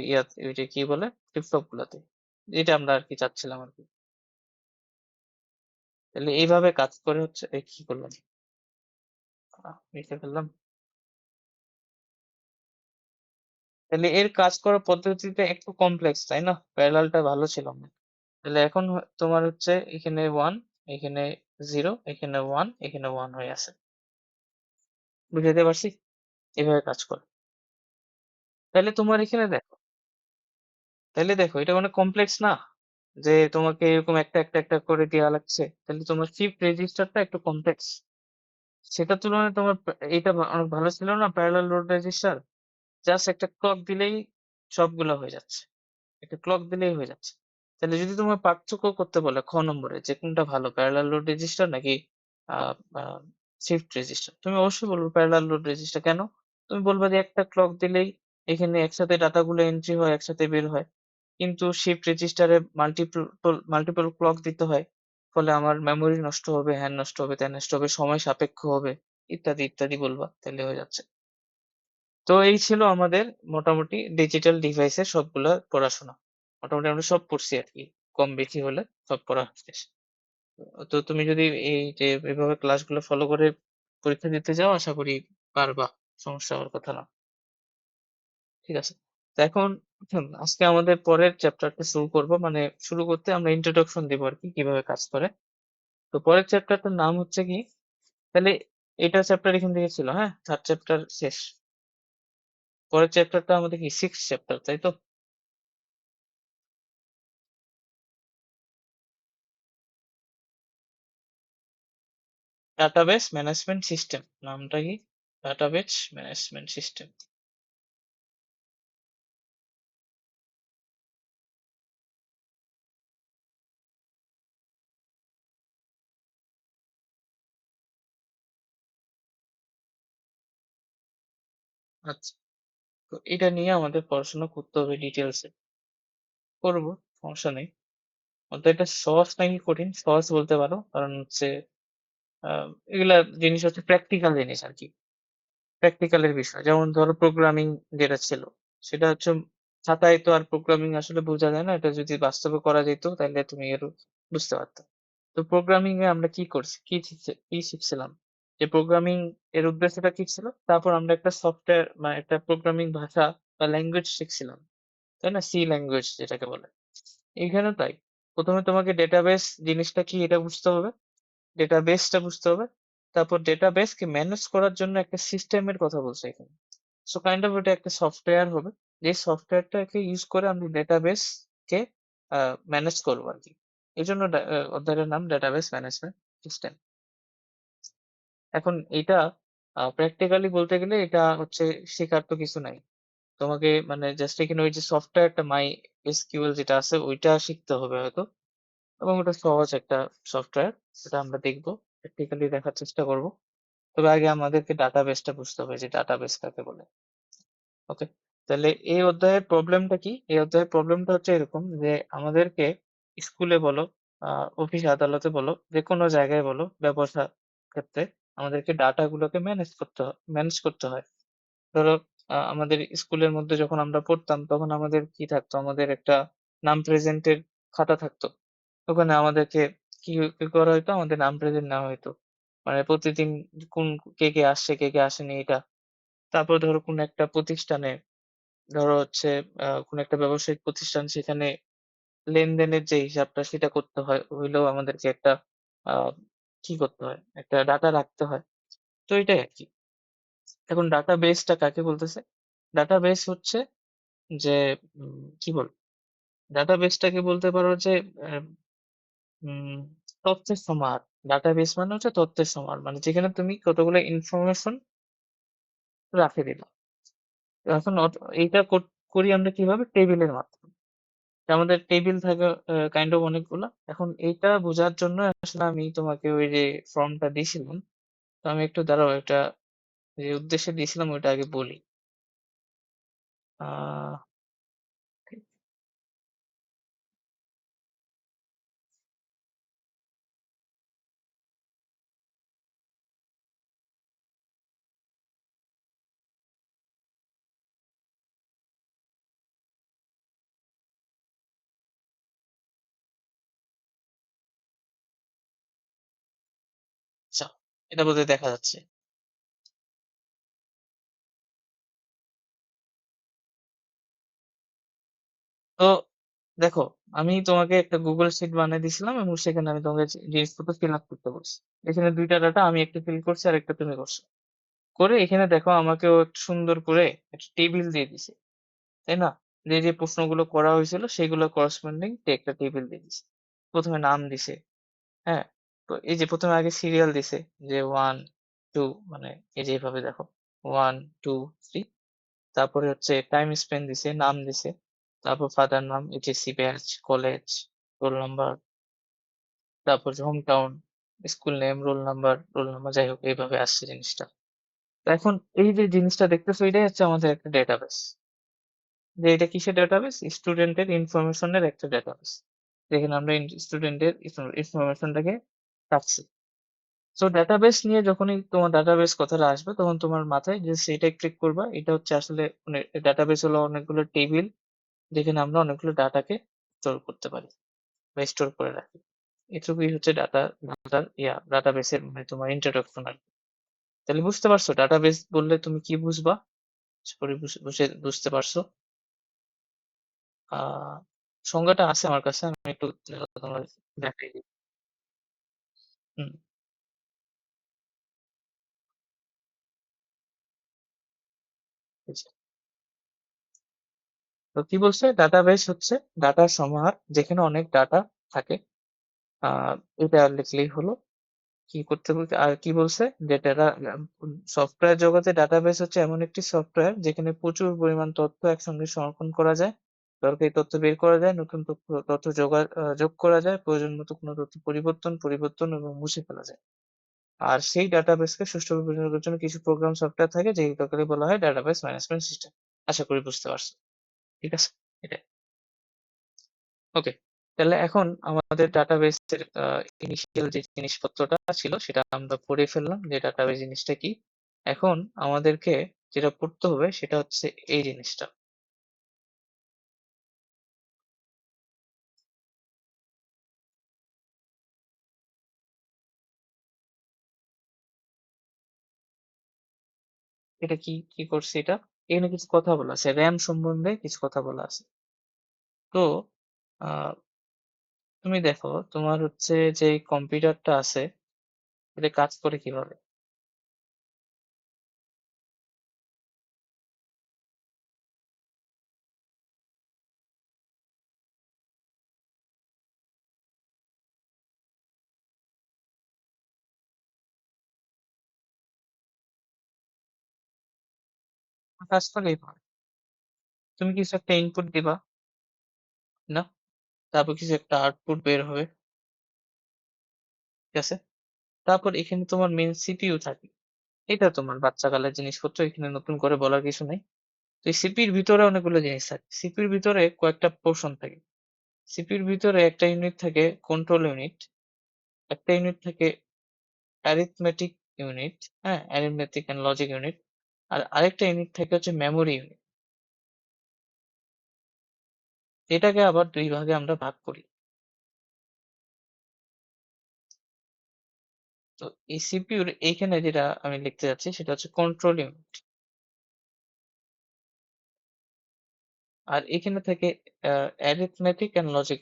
ইয়াতে ওইটা কি বলে, ফ্লিপ ফ্লপ গুলাতে। এটা আমরা আর কি চাচ্ছিলাম আর কি। তাহলে এইভাবে কাজ করে হচ্ছে। এই কি করলাম, লিখে ফেললাম। তাহলে এর কাজ করার পদ্ধতিটা একটু কমপ্লেক্স, তাই না? প্যারালালটা ভালো ছিল না। তাহলে এখন তোমার হচ্ছে এখানে 1, এখানে 0, এখানে 1, এখানে 1 হয়ে আছে। বুঝাতে পারছি? এভাবে কাজ করে। তাহলে তোমার এখানে দেখো, তাহলে দেখো এটা অনেক কমপ্লেক্স না, যে তোমাকে এরকম একটা করে দেওয়া লাগছে। তাহলে তোমার শিফট রেজিস্টারটা একটু কমপ্লেক্স। সেটার তুলনায় তোমার এটা অনেক ভালো ছিল না, প্যারালাল লোড রেজিস্টার। জাস্ট একটা ক্লক দিলেই সবগুলা হয়ে যাচ্ছে। একটা ক্লক দিলেই হয়ে যাচ্ছে। তাহলে যদি তোমার পার্থক্য করতে বলে খ নম্বরে যে কোনটা ভালো, প্যারালাল লোড রেজিস্টার নাকি আহ আহ শিফট রেজিস্টার, তুমি অবশ্যই বলবে প্যারালাল লোড রেজিস্টার। কেন? তুমি বলবা যে একটা ক্লক দিলেই এখানে একসাথে ডাটাগুলো এন্ট্রি হয়, একসাথে বের হয়। কিন্তু শিফট রেজিস্টারে মাল্টিপল ক্লক দিতে হয়। ফলে আমার মেমোরি নষ্ট হবে, হ্যান নষ্ট হবে, ত্যান নষ্ট হবে, সময় সাপেক্ষ হবে, ইত্যাদি ইত্যাদি বলবা, তাহলে হয়ে যাচ্ছে। তো এই ছিল আমাদের মোটামুটি ডিজিটাল ডিভাইসের সবগুলা পড়াশোনা। মোটামুটি আমরা সব পড়ছি আরকি। কম বেশি হলে সব পড়া শেষ। তো তুমি যদি এই যে এভাবে ক্লাসগুলো ফলো করে পরীক্ষা দিতে যাও, আশা করি পারবা। সমস্যা হওয়ার কথা না। ঠিক আছে? তো এখন আজকে আমাদের পরের চ্যাপ্টারটা শুরু করব। মানে শুরু করতে আমরা ইন্ট্রোডাকশন দিব আরকি, কিভাবে কাজ করে। তো পরের চ্যাপ্টারটার নাম হচ্ছে কি, তাহলে এটা চ্যাপ্টার এখান থেকে ছিল, হ্যাঁ? 3rd চ্যাপ্টার শেষ। পরের চ্যাপ্টারটা আমাদের কি 6th চ্যাপ্টার, তাই তো? Database management system. নামটা কি? Database management system. আচ্ছা, তো এটা নিয়ে আমাদের পড়াশোনা করতে হবে ডিটেলসে। করবো, সমস্যা নেই। অন্তত এটা সহজ নাকি কঠিন? সহজ বলতে পারো। কারণ হচ্ছে এগুলা জিনিস হচ্ছে প্র্যাকটিক্যাল জিনিস আরকি। প্র্যাকটিক্যালের বিষয়। যেমন ধরো প্রোগ্রামিং যেটা ছিল, সেটা হচ্ছে খাতায় তো আর প্রোগ্রামিং আসলে বোঝা যায় না। এটা যদি বাস্তবে করা যেত তাইলে তুমি আরো বুঝতে পারতা। তো প্রোগ্রামিং এ আমরা কি করছি? কি শিখছিলাম? যে প্রোগ্রামিং এর উদ্দেশ্যটা কি ছিল? তারপর আমরা একটা সফটওয়্যার মানে একটা প্রোগ্রামিং ভাষা বা ল্যাঙ্গুয়েজ শিখছিলাম। তাই না? সি ল্যাঙ্গুয়েজ যেটাকে বলে। এইখানেও তাই। ১ম এ তোমাকে ডেটাবেস জিনিসটা কি এটা বুঝতে হবে। ডেটাবেসটা বুঝতে হবে। তারপর ডেটাবেসকে ম্যানেজ করার জন্য একটা সিস্টেমের কথা বলছে এখানে। সো কাইন্ড অফ এটা একটা সফটওয়্যার হবে। যে সফটওয়্যারটাকে ইউজ করে আমরা ডেটাবেসকে ম্যানেজ করবো আরকি। এজন্য অধ্যায়টার নাম ডেটাবেস ম্যানেজমেন্ট সিস্টেম। এখন এইটা প্র্যাকটিক্যালি বলতে গেলে এটা হচ্ছে শেখার তো কিছু নাই। তোমাকে মানে জাস্ট এখানে ওই যে সফটওয়্যারটা MySQL যেটা আছে ওইটা শিখতে হবে হয়তো। এবং ওটা সহজ একটা সফটওয়্যার। সেটা আমরা দেখব। প্র্যাকটিক্যালি দেখার চেষ্টা করব। তবে আগে আমাদেরকে ডাটাবেসটা বুঝতে হবে যে ডাটাবেস কাকে বলে। ওকে? তাহলে এই অধ্যায়ের প্রবলেমটা কি? এই অধ্যায়ের প্রবলেমটা হচ্ছে এরকম যে আমাদেরকে স্কুলে বলো, আ অফিস আদালতে বলো, যেকোনো জায়গায় বলো, ব্যবসা ক্ষেত্রে আমাদেরকে ডাটা গুলোকে ম্যানেজ করতে হয়। ধরো আমাদের স্কুলের মধ্যে যখন আমরা পড়তাম তখন আমাদের কি থাকতো? আমাদের একটা নাম প্রেজেন্টের খাতা থাকতো। ওখানে আমাদেরকে কি করা হইতো? আমাদের নাম প্রেজেন্ট নেওয়া হইতো। মানে প্রতিদিন কোন কে আসছে, কে আসেনি এটা। তারপর ধরো কোনো একটা প্রতিষ্ঠানে ধরো হচ্ছে কোনো একটা ব্যবসায়িক প্রতিষ্ঠান সেখানে লেনদেনের যে হিসাবটা সেটা করতে হইলেও আমাদেরকে একটা আ কি করতে হয়? একটা ডাটা রাখতে হয়। তো এটাই আরকি। এখন ডাটাবেসটা কাকে বলতেছে? ডাটাবেস হচ্ছে যে কি বলবো? ডাটাবেসটাকে বলতে পারো যে অ্যা উম তথ্যের সমাহার। ডাটাবেস মানে হচ্ছে তথ্যের সমাহার। মানে যেখানে তুমি কতগুলো ইনফরমেশন রাখে দিলা। এখন এইটা করি আমরা কিভাবে? টেবিলের মাধ্যমে। তো আমাদের টেবিল থাকে কাইন্ড অফ অনেকগুলা। এখন এইটা বোঝার জন্য আসলে আমি তোমাকে ওই যে ফর্মটা দিয়েছিলাম। তো আমি একটু দাঁড়াও এটা যে উদ্দেশ্যে দিয়েছিলাম ওইটা আগে বলি। আ আচ্ছা, এটা বোধহয় দেখা যাচ্ছে। তো দেখো, আমি তোমাকে একটা Google শিট বানায় দিছিলাম এবং সেখানে আমি তোমাকে জিনিসপত্র ফিল আপ করতে বলছি। এখানে ২ টা ডাটা আমি একটা ফিল করছি আরেকটা তুমি করছো। করে এখানে দেখো আমাকেও একটু সুন্দর করে একটা টেবিল দিয়ে দিছে। তাই না? যে প্রশ্নগুলো করা হয়েছিল সেগুলো করেসপন্ডিং একটা টেবিল দিয়ে দিছে। ১ম এ নাম দিছে, হ্যাঁ? তো এই যে ১ম এ আগে সিরিয়াল দিছে যে ১, ২ মানে এই যে এভাবে দেখো ১, ২, ৩ তারপরে হচ্ছে টাইম স্পেন্ড দিছে, নাম দিছে। তারপর ফাদার নাম, HSC batch, college, roll number, তারপর যে home town, school name, roll number যাই হোক এইভাবে আসছে জিনিসটা। তো এখন এই যে জিনিসটা দেখতেছো এটাই হচ্ছে আমাদের একটা ডেটাবেস। যে এটা কিসের ডেটাবেস? স্টুডেন্টের ইনফরমেশনের একটা ডেটাবেস। যেখানে আমরা স্টুডেন্টের ইনফরমেশনটাকে রাখছি। সো ডেটাবেস নিয়ে যখনই তোমার ডেটাবেস কথাটা আসবে তখন তোমার মাথায় জাস্ট এটাই ক্লিক করবা। এটা হচ্ছে আসলে মানে ডেটাবেস হলো অনেকগুলো টেবিল যেখানে আমরা অনেকগুলো ডাটাকে স্টোর করতে পারি বা স্টোর করে রাখি। এটুকুই হচ্ছে ডাটাবেসের মানে তোমার ইন্ট্রোডাকশন আরকি। তাহলে বুঝতে পারছো ডাটাবেস বললে তুমি কি বুঝবা? আশা করি বুঝতে পারছো। আ সংজ্ঞাটা আছে আমার কাছে। আমি একটু তোমার দেখাই দিই। হুম, এই যে। তো কি বলছে? ডাটাবেস হচ্ছে ডাটার সমাহার যেখানে অনেক ডাটা থাকে। আ এটা লিখলেই হলো। কি করতে বলতে আর কি বলছে? যে সফটওয়্যার জগতে ডাটাবেস হচ্ছে এমন একটি সফটওয়্যার যেখানে প্রচুর পরিমাণ তথ্য একসঙ্গে সংরক্ষণ করা যায়। দরকারি তথ্য বের করা যায়, নতুন তথ্য যোগ করা যায়, প্রয়োজন মতো কোনো তথ্য পরিবর্তন এবং মুছে ফেলা যায়। আর সেই ডাটাবেসকে সুষ্ঠুভাবে পরিচালনা করার জন্য কিছু প্রোগ্রাম সফটওয়্যার থাকে যেগুলোকে বলা হয় ডাটাবেস ম্যানেজমেন্ট সিস্টেম। আশা করি বুঝতে পারছো। ঠিক আছে? এটাই। ওকে। তাহলে এখন আমাদের ডাটাবেসের ইনিশিয়াল যে জিনিসপত্রটা ছিল সেটা আমরা পড়ে ফেললাম যে ডাটাবেস জিনিসটা কি। এখন আমাদেরকে যেটা পড়তে হবে সেটা হচ্ছে এই জিনিসটা। এটা কি কি করছে এটা? এখানে কিছু কথা বলা আছে। RAM সম্বন্ধে কিছু কথা বলা আছে। তো আহ তুমি দেখো তোমার হচ্ছে যে কম্পিউটারটা আছে এটা কাজ করে কিভাবে? কাজ করে এইভাবে। তুমি কিছু একটা ইনপুট দিবা, না? তারপর কিছু একটা আউটপুট বের হবে, ঠিক আছে? তারপর এখানে তোমার মেইন সিপিইউ থাকে। এটা তোমার বাচ্চাকালের জিনিসপত্র, এখানে নতুন করে বলার কিছু নাই। তো এই সিপির ভিতরে অনেকগুলো জিনিস থাকে। সিপির ভিতরে কয়েকটা পোর্শন থাকে। সিপির ভিতরে একটা ইউনিট থাকে কন্ট্রোল ইউনিট, একটা ইউনিট থাকে অ্যারিথমেটিক ইউনিট, হ্যাঁ, অ্যারিথমেটিক এন্ড লজিক ইউনিট, আর আরেকটা ইউনিট থাকে হচ্ছে মেমোরি ইউনিট। এটাকে আবার দুই ভাগে আমরা ভাগ করি। তো এই সিপিইউর এইখানে যেটা আমি লিখতে যাচ্ছি সেটা হচ্ছে কন্ট্রোল ইউনিট, আর এখানে থাকে অ্যারিথমেটিক এন্ড লজিক।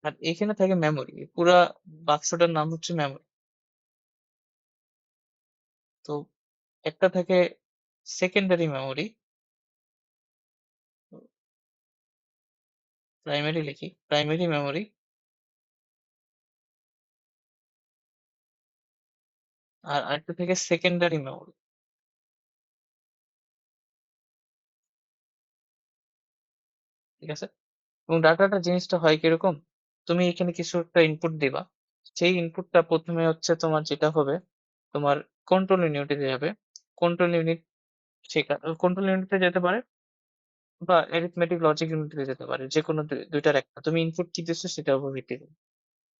আর এখানে থাকে মেমোরি। পুরা বাক্সটার নাম হচ্ছে মেমোরি। তো একটা থাকে সেকেন্ডারি মেমোরি, প্রাইমারি লিখি, প্রাইমারি মেমোরি, আর আরেকটা থেকে সেকেন্ডারি মেমোরি, ঠিক আছে? এবং ডাটাটা জিনিসটা হয় কিরকম? তুমি এখানে কিছু একটা ইনপুট দিবা, সেই ইনপুটটা প্রথমে হচ্ছে তোমার যেটা হবে, তোমার কন্ট্রোল ইউনিটে যাবে। কন্ট্রোল ইউনিট, সেটা কন্ট্রোল ইউনিটে যেতে পারে বা অ্যারিথমেটিক লজিক ইউনিটে যেতে পারে, যে কোনো দুইটার একটা। তুমি ইনপুট কি দিচ্ছ সেটার উপর ভিত্তি করে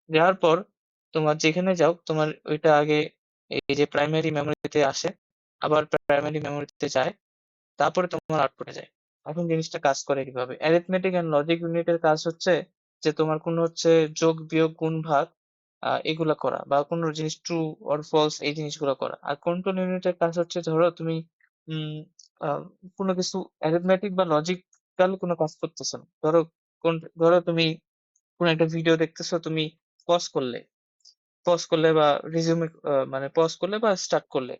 দেওয়ার পর তোমার যেখানে যাও তোমার ওইটা আগে এই যে প্রাইমারি মেমোরিতে আসে, আবার প্রাইমারি মেমোরিতে যায়, তারপরে তোমার আউটপুটে যায়। এখন জিনিসটা কাজ করে কিভাবে? অ্যারিথমেটিক এন্ড লজিক ইউনিটের কাজ হচ্ছে যে তোমার কোনো হচ্ছে যোগ বিয়োগ গুণ ভাগ এগুলা করা, বা কোনো জিনিস ট্রু অর ফলস এই জিনিসগুলো করা। আর কন্ট্রোল ইউনিটের কাজ হচ্ছে ধরো তুমি উম আহ, কোনো কিছু অ্যারিথমেটিক বা লজিক্যাল কোনো কাজ করতেছো না। ধরো তুমি কোনো একটা ভিডিও দেখতেছো, তুমি পজ করলে পজ করলে বা রিজিউমে, মানে পজ করলে বা স্টার্ট করলে,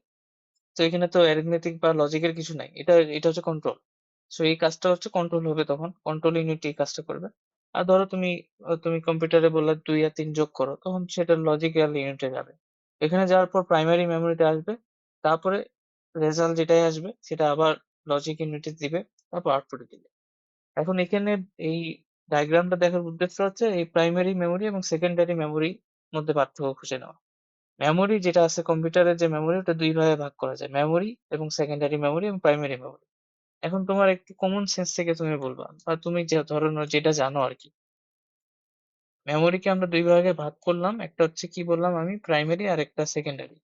তো এখানে তো অ্যারিথমেটিক বা লজিকের কিছু নাই। এটা হচ্ছে কন্ট্রোল। সো এই কাজটা হচ্ছে কন্ট্রোল হবে, তখন কন্ট্রোল ইউনিট এই কাজটা করবে। আর ধরো তুমি কম্পিউটারে বললে 2 আর 3 যোগ করো, তখন সেটা লজিক্যাল ইউনিটে যাবে। এখানে যাওয়ার পর প্রাইমারি মেমোরিতে আসবে, তারপরে রেজাল্ট যেটাই আসবে সেটা আবার লজিক ইউনিটে দিবে, তারপর আউটপুটে দিবে। এখন এখানে এই ডায়াগ্রামটা দেখার উদ্দেশ্য হচ্ছে এই প্রাইমারি মেমোরি এবং সেকেন্ডারি মেমোরির মধ্যে পার্থক্য খুঁজে নেওয়া। মেমোরি যেটা আছে কম্পিউটারের, যে মেমোরি, ওটা দুই ভাগে ভাগ করা যায়, মেমোরি এবং সেকেন্ডারি মেমোরি এবং প্রাইমারি মেমোরি। এখন তোমার একটু কমন সেন্স থেকে তুমি বলবা, বা তুমি যে ধরনের যেটা জানো আর কি, মেমোরিকে আমরা দুই ভাগে ভাগ করলাম, একটা হচ্ছে কি বললাম আমি, প্রাইমারি, আর একটা সেকেন্ডারি।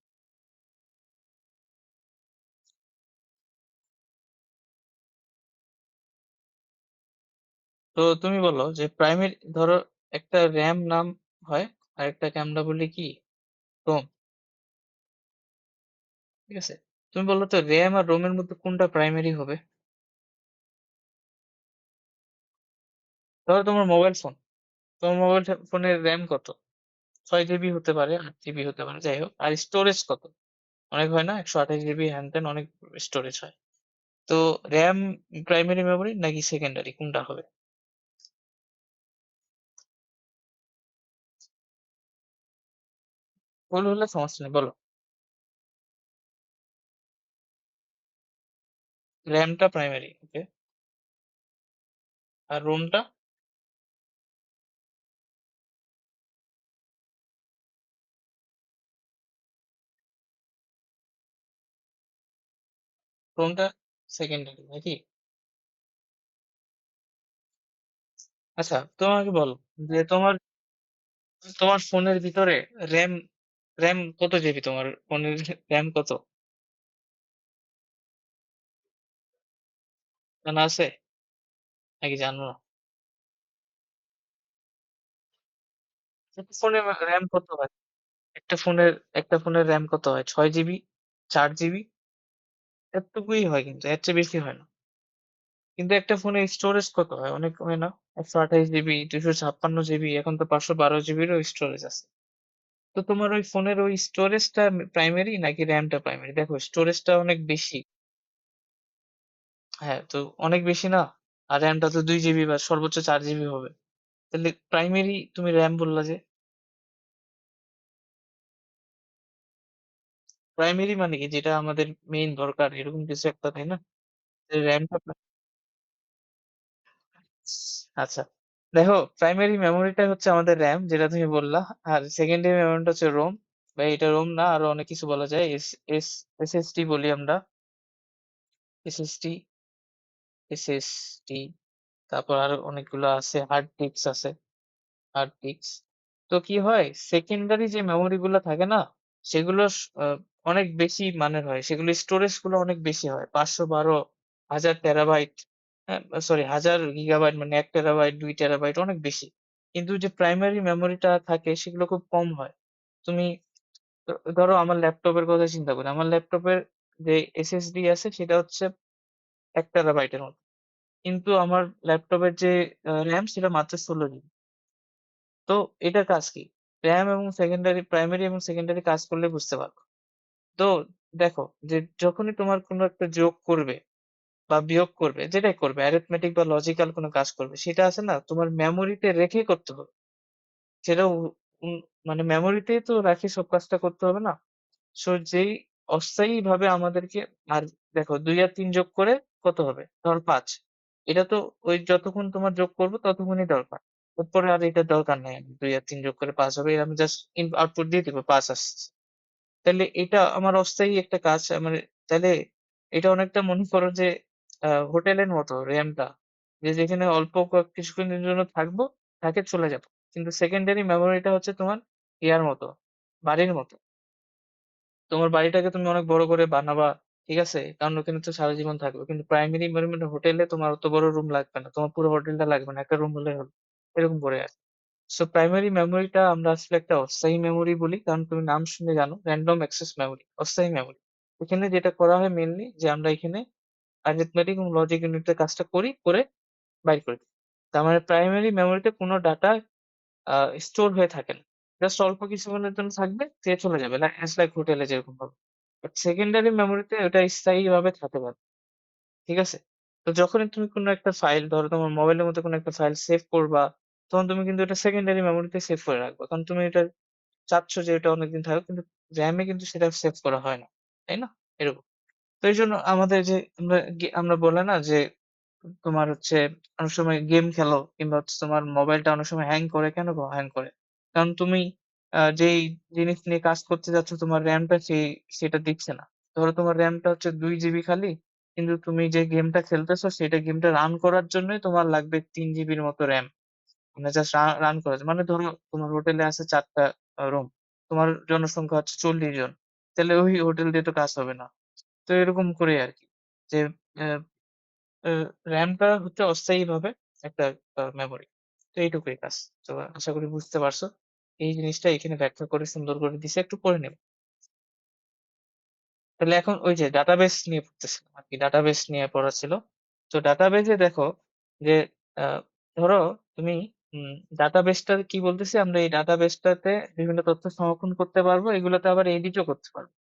তো তুমি বলো যে প্রাইমারি, ধরো একটা র্যাম নাম হয়, আর একটাকে আমরা বলি কি, রোম, ঠিক আছে? তুমি বলো তো র্যাম আর রোমের মধ্যে কোনটা প্রাইমারি হবে? ধরো তোমার মোবাইল ফোন, তোমার মোবাইল ফোনের র্যাম কত? 6 জিবি হতে পারে, 8 জিবি হতে পারে, যাই হোক। আর স্টোরেজ কত? অনেক হয় না, 128 জিবি, হ্যান ত্যান অনেক স্টোরেজ হয়। তো র্যাম প্রাইমারি মেমোরি নাকি সেকেন্ডারি, কোনটা হবে? ভুল হলে সমস্যা নেই, বলো। র্যামটা প্রাইমারি, ওকে। আর রোমটা? রোমটা সেকেন্ডারি নাকি? আচ্ছা তোমাকে বলো যে তোমার তোমার ফোনের ভিতরে র্যাম র্যাম কত জিবি? তোমার ফোনের র্যাম কত জানা আছে নাকি জানো না? একটা ফোনে RAM কত হয়? একটা ফোনের একটা ফোনের RAM কত হয়? ৬ জিবি, ৪ জিবি এতটুকুই হয় কিন্তু। এর চেয়ে বেশি হয় না। কিন্তু একটা ফোনে স্টোরেজ কত হয়? অনেক হয় না? ১২৮ জিবি, ২৫৬ জিবি, এখন তো ৫১২ জিবিরও স্টোরেজ আছে। তো তোমার ওই ফোনের ওই স্টোরেজটা প্রাইমারি নাকি RAM টা প্রাইমারি? দেখো স্টোরেজটা অনেক বেশি। হ্যাঁ, তো অনেক বেশি না? আর RAM টা তো ২ জিবি বা সর্বোচ্চ ৪ জিবি হবে। তাহলে প্রাইমারি তুমি RAM বললা যে? প্রাইমারি মানে কি? যেটা আমাদের মেইন দরকার এরকম কিছু একটা, তাই না? যে RAM টা আচ্ছা। দেখো প্রাইমারি মেমোরিটা হচ্ছে আমাদের RAM যেটা তুমি বললা। আর সেকেন্ডারি মেমোরিটা হচ্ছে ROM। বা এটা ROM না, আরো অনেক কিছু বলা যায়। SSD বলি আমরা। SSD, SSD, তারপর আরো অনেকগুলো আছে, হার্ড ডিস্ক আছে। Hard disk. তো কি হয়? সেকেন্ডারি যে মেমোরি গুলা থাকে না? সেগুলো অনেক বেশি মানের হয়। সেগুলো স্টোরেজ গুলো অনেক বেশি হয়। ৫১২, ১০০০ টেরাবাইট, হ্যাঁ? সরি ১০০০ গিগাবাইট মানে ১ টেরাবাইট, ২ টেরাবাইট অনেক বেশি। কিন্তু যে প্রাইমারি মেমোরিটা থাকে সেগুলো খুব কম হয়। তুমি ধরো আমার ল্যাপটপের কথা চিন্তা করি। আমার ল্যাপটপের যে SSD আছে সেটা হচ্ছে ১ টেরাবাইটের মতো। কিন্তু আমার ল্যাপটপের যে RAM সেটা মাত্র ১৬ জিবি। তো এটার কাজ কি? RAM এবং প্রাইমারি এবং সেকেন্ডারি কাজ করলে বুঝতে পারবা। তো দেখো যে যখনই তোমার কোনো একটা যোগ করবে বা বিয়োগ করবে, যেটাই করবে arithmetic বা লজিক্যাল কোনো কাজ করবে, সেটা আছে না তোমার মেমোরিতে রেখে করতে হবে। সেটা উ উম মানে মেমোরিতেই তো রাখি সব কাজটা করতে হবে না? সো যেই অস্থায়ীভাবে আমাদেরকে আর দেখো ২ আর ৩ যোগ করে কত হবে? ধরো ৫। এটা তো ওই যতক্ষণ তোমার যোগ করব ততক্ষণই দরকার। এরপরে আর এটার দরকার নাই। ২ আর ৩ যোগ করে ৫ হবে। আমি জাস্ট আউটপুট দিয়ে দিব ৫ আসছে। তাইলে এটা আমার অস্থায়ী একটা কাজ। মানে তাইলে এটা অনেকটা মনে করো যে হোটেলের মতো র‍্যামটা। যে যেখানে অল্প কিছুক্ষণের জন্য থাকবো, থাকে চলে যাবো। কিন্তু সেকেন্ডারি মেমোরিটা হচ্ছে তোমার ইয়ার মতো, বাড়ির মতো। তোমার বাড়িটাকে তুমি অনেক বড় করে বানাবা, ঠিক আছে? কারণ ওখানে তো সারা জীবন থাকবে। কিন্তু প্রাইমারি মেমোরি হোটেলে তোমার অত বড় রুম লাগবে না। তোমার পুরো হোটেলটা লাগবে না। একটা রুম হলেই হলো। এরকম করে আরকি। সো প্রাইমারি মেমোরিটা আমরা আসলে একটা অস্থায়ী মেমোরি বলি। কারণ তুমি নাম শুনে জানো র‍্যান্ডম অ্যাক্সেস মেমোরি, অস্থায়ী মেমোরি। এখানে যেটা করা হয় মেইনলি যে আমরা এখানে arithmetic এবং লজিক ইউনিটের কাজটা করি, করে বাইর করে দিই। তার মানে প্রাইমারি মেমোরিতে কোনো ডাটা আ স্টোর হয়ে থাকে না। জাস্ট অল্প কিছুক্ষণের জন্য থাকবে, চলে যাবে। অ্যাজ লাইক হোটেলে যেরকম ভাবে। বাট সেকেন্ডারি মেমোরিতে ওটা স্থায়ীভাবে থাকে না। ঠিক আছে? তো যখনই তুমি কোনো একটা ফাইল ধরো তোমার মোবাইলের মধ্যে কোনো একটা ফাইল সেভ করবা, তখন তুমি কিন্তু এটা সেকেন্ডারি মেমোরিতে সেভ করে রাখবা। কারণ তুমি এটা চাচ্ছ যে এটা অনেকদিন থাকুক। কিন্তু RAM এ কিন্তু সেটা সেভ করা হয় না। তাই না? এরকম। তো এইজন্য আমাদের যে আমরা বলে না যে তোমার হচ্ছে অনেক সময় গেম খেলো কিংবা হচ্ছে তোমার মোবাইলটা অনেক সময় হ্যাং করে। কেন হ্যাং করে? কারণ তুমি যেই জিনিস নিয়ে কাজ করতে যাচ্ছ তোমার RAM টা সেটা দিচ্ছে না। ধরো তোমার RAM টা হচ্ছে ২ জিবি খালি। কিন্তু তুমি যে গেমটা খেলতেছো সেটা গেমটা রান করার জন্যই তোমার লাগবে ৩ জিবির মতো RAM। মানে জাস্ট রান করার জন্য। মানে ধরো তোমার হোটেলে আছে ৪ টা রুম। তোমার জনসংখ্যা হচ্ছে ৪০ জন। তাহলে ওই হোটেল দিয়ে তো কাজ হবে না। তো এরকম করেই আরকি। যে অ্যা আ র‍্যামটা হচ্ছে অস্থায়ীভাবে একটা মেমোরি। তো এইটুকুই কাজ। তো আশা করি বুঝতে পারছো। এই জিনিসটা এখানে ব্যাখ্যা করে সুন্দর করে দিছি। একটু পড়ে নেবে। তাহলে এখন ওই যে ডাটাবেস নিয়ে পড়তেছিলাম আরকি। ডাটাবেস নিয়ে পড়া ছিল। তো ডাটাবেজে দেখো যে আ ধরো তুমি উম ডাটাবেসটা কি বলতেছি আমরা এই ডাটাবেসটাতে বিভিন্ন তথ্য সংরক্ষণ করতে পারবো। এগুলোতে আবার এডিটও করতে পারবো।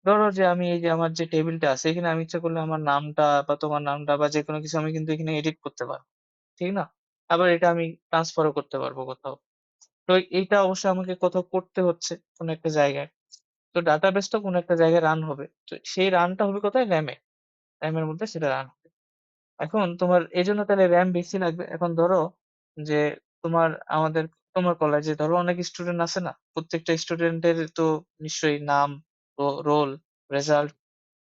ধরো যে আমি এই যে আমার যে টেবিলটা আছে এখানে আমি ইচ্ছা করলে আমার নামটা বা তোমার নামটা বা যেকোনো কিছু আমি কিন্তু এখানে এডিট করতে পারবো। ঠিক না? আবার এটা আমি ট্রান্সফারও করতে পারবো কোথাও। তো এইটা অবশ্যই আমাকে কোথাও করতে হচ্ছে কোনো একটা জায়গায়। তো ডাটাবেসটা কোনো একটা জায়গায় রান হবে। তো সেই রানটা হবে কোথায়? RAM এ। RAM এর মধ্যে সেটা রান হবে। এখন তোমার এজন্য তাহলে RAM বেশি লাগবে। এখন ধরো যে তোমার আমাদের তোমার কলেজে ধরো অনেক স্টুডেন্ট আছে না? প্রত্যেকটা স্টুডেন্টের তো নিশ্চয়ই নাম, রোল, রেজাল্ট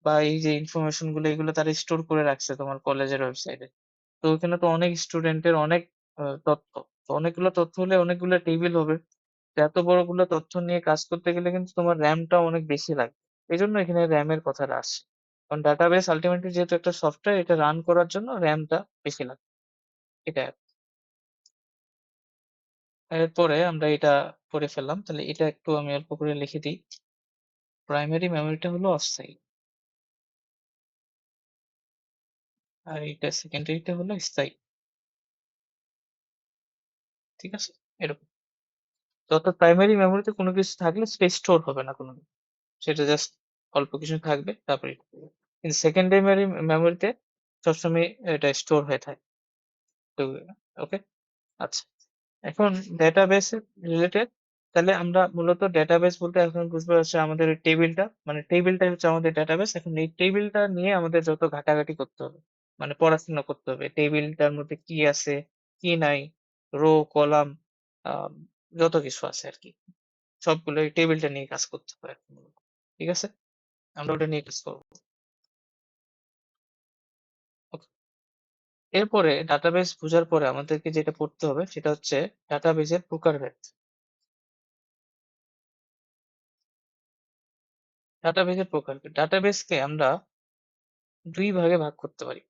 বা এই যে ইনফরমেশন গুলো এগুলো তারা স্টোর করে রাখছে তোমার কলেজের ওয়েবসাইটে। তো ওখানে তো অনেক স্টুডেন্টের অনেক তথ্য। তো অনেকগুলো তথ্য হলে অনেকগুলো টেবিল হবে। তো এত বড়গুলো তথ্য নিয়ে কাজ করতে গেলে কিন্তু তোমার RAM টাও অনেক বেশি লাগবে। এজন্য এখানে RAM এর কথাটা আসছে। কারণ ডাটাবেস আল্টিমেটলি যেহেতু একটা সফটওয়্যার এটা রান করার জন্য RAM টা বেশি লাগবে। এটা এরপরে আমরা এটা করে ফেললাম। তাহলে এটা একটু আমি অল্প করে লিখে দিই। প্রাইমারি মেমোরিটা হলো অস্থায়ী। আর এটা সেকেন্ডারিটা হলো স্থায়ী। ঠিক আছে? এরকম। তো অর্থাৎ প্রাইমারি মেমোরিতে কোনো কিছু থাকলে স্পেস স্টোর হবে না কোনো। সেটা জাস্ট অল্প কিছু থাকবে তারপরে এটা করবে। কিন্তু সেকেন্ডারি মেমোরিতে সবসময় এটা স্টোর হয়ে থাকে। তো ওকে? আচ্ছা। এখন ডেটাবেস রিলেটেড তাহলে আমরা মূলত ডেটাবেস বলতে এখন বুঝতে পারছি আমাদের ওই টেবিলটা মানে টেবিলটাই হচ্ছে আমাদের ডেটাবেস। এখন এই টেবিলটা নিয়ে আমাদের যত ঘাটাঘাটি করতে হবে। মানে পড়াশোনা করতে হবে। টেবিলটার মধ্যে কি আছে, কি নাই, রো, কলাম আ যত কিছু আছে আরকি। সবগুলো এই টেবিলটা নিয়ে কাজ করতে হবে আরকি মূলত। ঠিক আছে? আমরা ওটা নিয়ে কাজ করব। ওকে। এরপরে ডাটাবেস বুঝার পরে আমাদেরকে যেটা পড়তে হবে সেটা হচ্ছে ডাটাবেসের প্রকারভেদ। ডাটাবেসের প্রকারভেদ। ডাটাবেসকে আমরা ২ ভাগে ভাগ করতে পারি।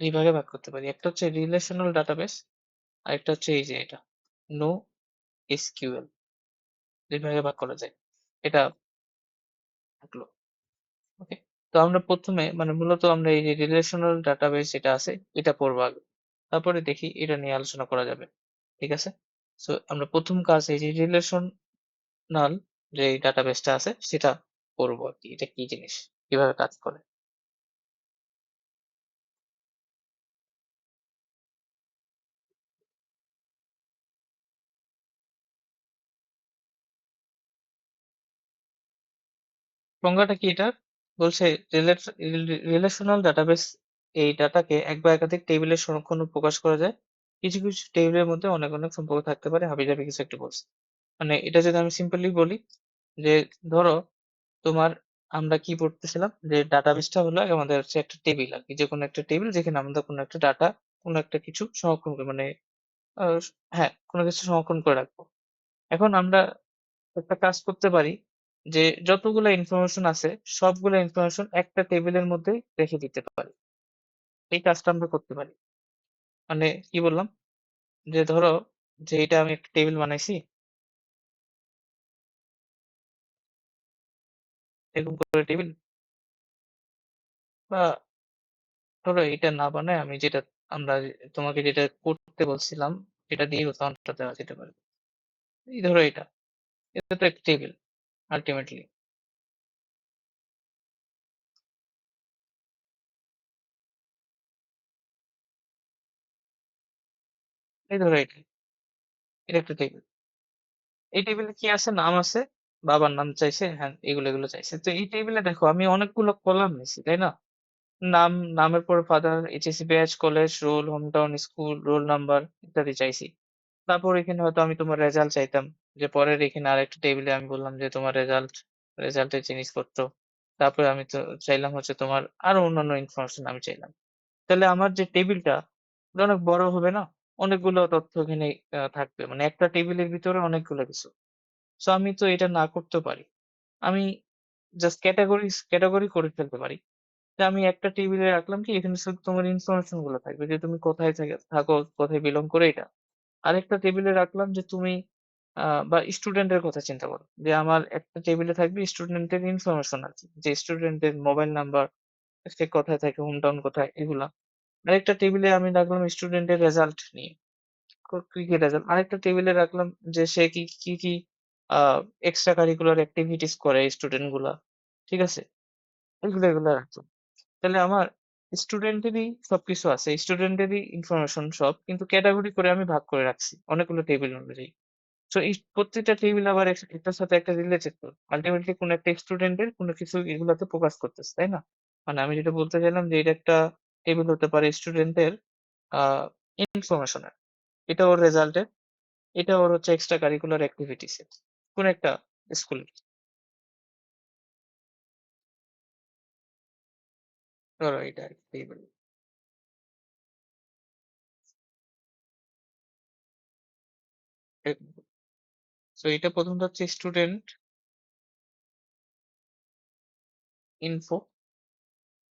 ২ ভাগে ভাগ করতে পারি। একটা হচ্ছে রিলেশনাল ডাটাবেস, আরেকটা হচ্ছে এই যে এটা NoSQL ২ ভাগে ভাগ করা যায়। এটা থাকলো। ওকে? তো আমরা ১ম এ মানে মূলত আমরা এই যে রিলেশনাল ডাটাবেস যেটা আছে এটা পড়বো আগে। তারপরে দেখি এটা নিয়ে আলোচনা করা যাবে। ঠিক আছে? সো আমরা ১ম কাজ এই যে রিলেশনাল যে ডাটাবেসটা আছে সেটা পড়বো আরকি। এটা কি জিনিস? কিভাবে কাজ করে? সংজ্ঞাটা কি এটার? বলছে রিলেশনাল ডাটাবেস এই ডাটাকে এক বা একাধিক টেবিলে সংরক্ষণ ও প্রকাশ করা যায়। কিছু, কিছু টেবিলের মধ্যে অনেক সম্পর্ক থাকতে পারে। হাবিজাবি কিছু একটা বলছে। মানে এটা যদি আমি সিম্পলি বলি যে ধরো তোমার আমরা কি পড়তেছিলাম যে ডাটাবেসটা হলো আমাদের হচ্ছে একটা টেবিল আরকি। যেকোনো একটা টেবিল যেখানে আমরা কোনো একটা ডাটা কোনো একটা কিছু সংরক্ষণ করি মানে আ হ্যাঁ, কোনো কিছু সংরক্ষণ করে রাখবো। এখন আমরা একটা কাজ করতে পারি যে যতগুলা ইনফরমেশন আছে সবগুলা ইনফরমেশন একটা টেবিলের মধ্যে রেখে দিতে পারি। এই কাজটা আমরা করতে পারি। মানে কি বললাম? যে ধরো যে এটা আমি একটা টেবিল বানাইছি, এরকম করে টেবিল বা ধরো এটা না বানায় আমি যেটা আমরা তোমাকে যেটা করতে বলছিলাম সেটা দিয়ে উদাহরণটা দেওয়া যেতে পারে। এই ধরো এটা। এটা তো একটা টেবিল আল্টিমেটলি। এই ধরো এটা। এটা একটা টেবিল। এই টেবিলে কি আছে? নাম আছে, বাবার নাম চাইছে, হ্যাঁ এগুলো চাইছে। তো এই টেবিলে দেখো আমি অনেকগুলো কলাম নিছি, তাই না? নাম, নামের পর father, HSC batch, college, roll, hometown, school, roll number ইত্যাদি চাইছি। তারপর এখানে হয়তো আমি তোমার রেজাল্ট চাইতাম। যে পরের এখানে আরেকটা টেবিলে আমি বললাম যে তোমার রেজাল্টের জিনিসপত্র। তারপরে আমি তো চাইলাম হচ্ছে তোমার আরো অন্যান্য ইনফরমেশন আমি চাইলাম। তাহলে আমার যে টেবিলটা ওটা অনেক বড় হবে না? অনেকগুলো তথ্য এখানে থাকবে। মানে একটা টেবিলের ভিতরে অনেকগুলো কিছু। সো আমি তো এটা না করতেও পারি। আমি জাস্ট ক্যাটেগরি করে ফেলতে পারি। যে আমি একটা টেবিলে রাখলাম কি এখানে শুধু তোমার ইনফরমেশন গুলো থাকবে যে তুমি কোথায় থাকো, কোথায় বিলং করে এটা। আরেকটা টেবিলে রাখলাম যে তুমি বা স্টুডেন্টের কথা চিন্তা করো। যে আমার একটা টেবিলে থাকবে স্টুডেন্টের ইনফরমেশন আছে। যে স্টুডেন্টের মোবাইল নাম্বার, সে কোথায় থাকে, হোম টাউন কোথায় এগুলা। আরেকটা টেবিলে আমি রাখলাম স্টুডেন্টের রেজাল্ট নিয়ে। কি, কি রেজাল্ট। আরেকটা টেবিলে রাখলাম যে সে কি আ এক্সট্রা কারিকুলার এক্টিভিটিস করে স্টুডেন্ট গুলা। ঠিক আছে? এগুলা রাখলাম। তাহলে আমার স্টুডেন্টেরই সবকিছু আছে। স্টুডেন্টেরই ইনফরমেশন সব। কিন্তু ক্যাটেগরি করে আমি ভাগ করে রাখছি। অনেকগুলো টেবিল অনুযায়ী। সো এই প্রত্যেকটা টেবিল আবার একটার সাথে একটা রিলেটেড তো। আল্টিমেটলি কোন একটা স্টুডেন্টের কোন কিছু এগুলাতে ফোকাস করতেছে, তাই না? মানে আমি যেটা বলতে চাইলাম যে এটা একটা টেবিল হতে পারে স্টুডেন্টের আ ইনফরমেশনের। এটা ওর রেজাল্টের, এটা ওর হচ্ছে এক্সট্রা কারিকুলার এক্টিভিটিস এর। কোন একটা স্কুলের। ধরো এটা আরকি টেবিল। সো এটা ১ম টা হচ্ছে স্টুডেন্ট ইনফো,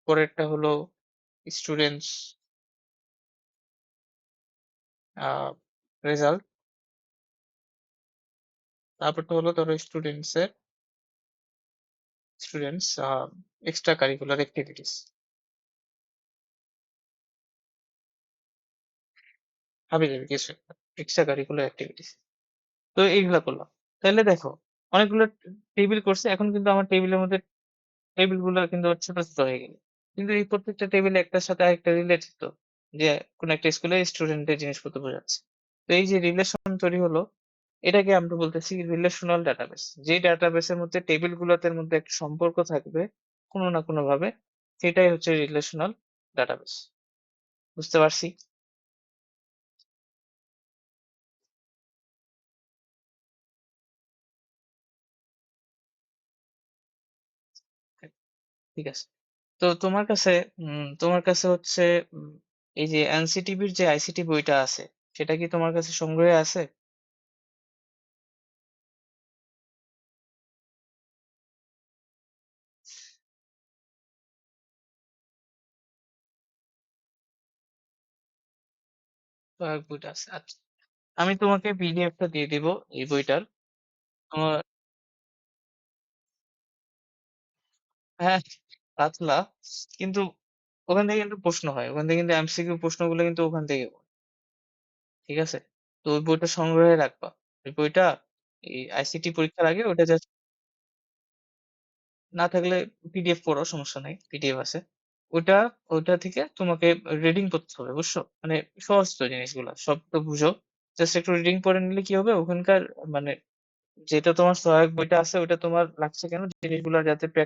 পরেরটা হলো স্টুডেন্টস আ রেজাল্ট, তারপরটা হলো ধরো স্টুডেন্টস এক্সট্রা কারিকুলার অ্যাক্টিভিটিস। হাবিজাবি কিছু একটা, এক্সট্রা কারিকুলার অ্যাক্টিভিটিস। তো এইগুলা করলাম। তাহলে দেখো অনেকগুলো টেবিল করছে। এখন কিন্তু আমার টেবিলের মধ্যে টেবিলগুলো কিন্তু ছোট, ছোট হয়ে গেল। কিন্তু এই প্রত্যেকটা টেবিল একটার সাথে আরেকটা রিলেটেড তো। যে কোন একটা স্কুলে স্টুডেন্টের জিনিসপত্র বোঝাচ্ছে। তো এই যে রিলেশন তৈরি হলো, এটাকে আমরা বলতেছি রিলেশনাল ডাটাবেস। যে ডাটাবেসের মধ্যে টেবিলগুলোতে মধ্যে একটা সম্পর্ক থাকবে কোনো না কোনো ভাবে, সেটাই হচ্ছে রিলেশনাল ডাটাবেস। বুঝতে পারছি? ঠিক আছে। তো তোমার কাছে হচ্ছে উম, এই যে এনসিটিবির যে আইসিটি বইটা আছে, সেটা কি তোমার কাছে সংগ্রহে আছে? বইটা আছে, আচ্ছা। আমি তোমাকে পিডিএফটা দিয়ে দিব এই বইটার। তোমার, হ্যাঁ, পাতলা, কিন্তু ওখান থেকে কিন্তু প্রশ্ন হয়, ওখান থেকে কিন্তু এমসিকিউ প্রশ্নগুলো কিন্তু ওখান থেকে হয়, ঠিক আছে? তো ওই বইটা সংগ্রহে রাখবা। ওই বইটা এই আইসিটি পরীক্ষার আগে ওটা জাস্ট, না থাকলে পিডিএফ পড়ো, সমস্যা নাই, পিডিএফ আছে। ওটা ওটা থেকে তোমাকে রিডিং পড়তে হবে, বুঝছো? মানে সহজ তো জিনিসগুলা, সব তো বুঝো। জাস্ট একটু রিডিং পড়ে নিলে কি হবে, ওখানকার মানে যেটা তোমার সহায়ক বইটা আছে ওটা তোমার লাগছে কেন, জিনিসগুলো যাতে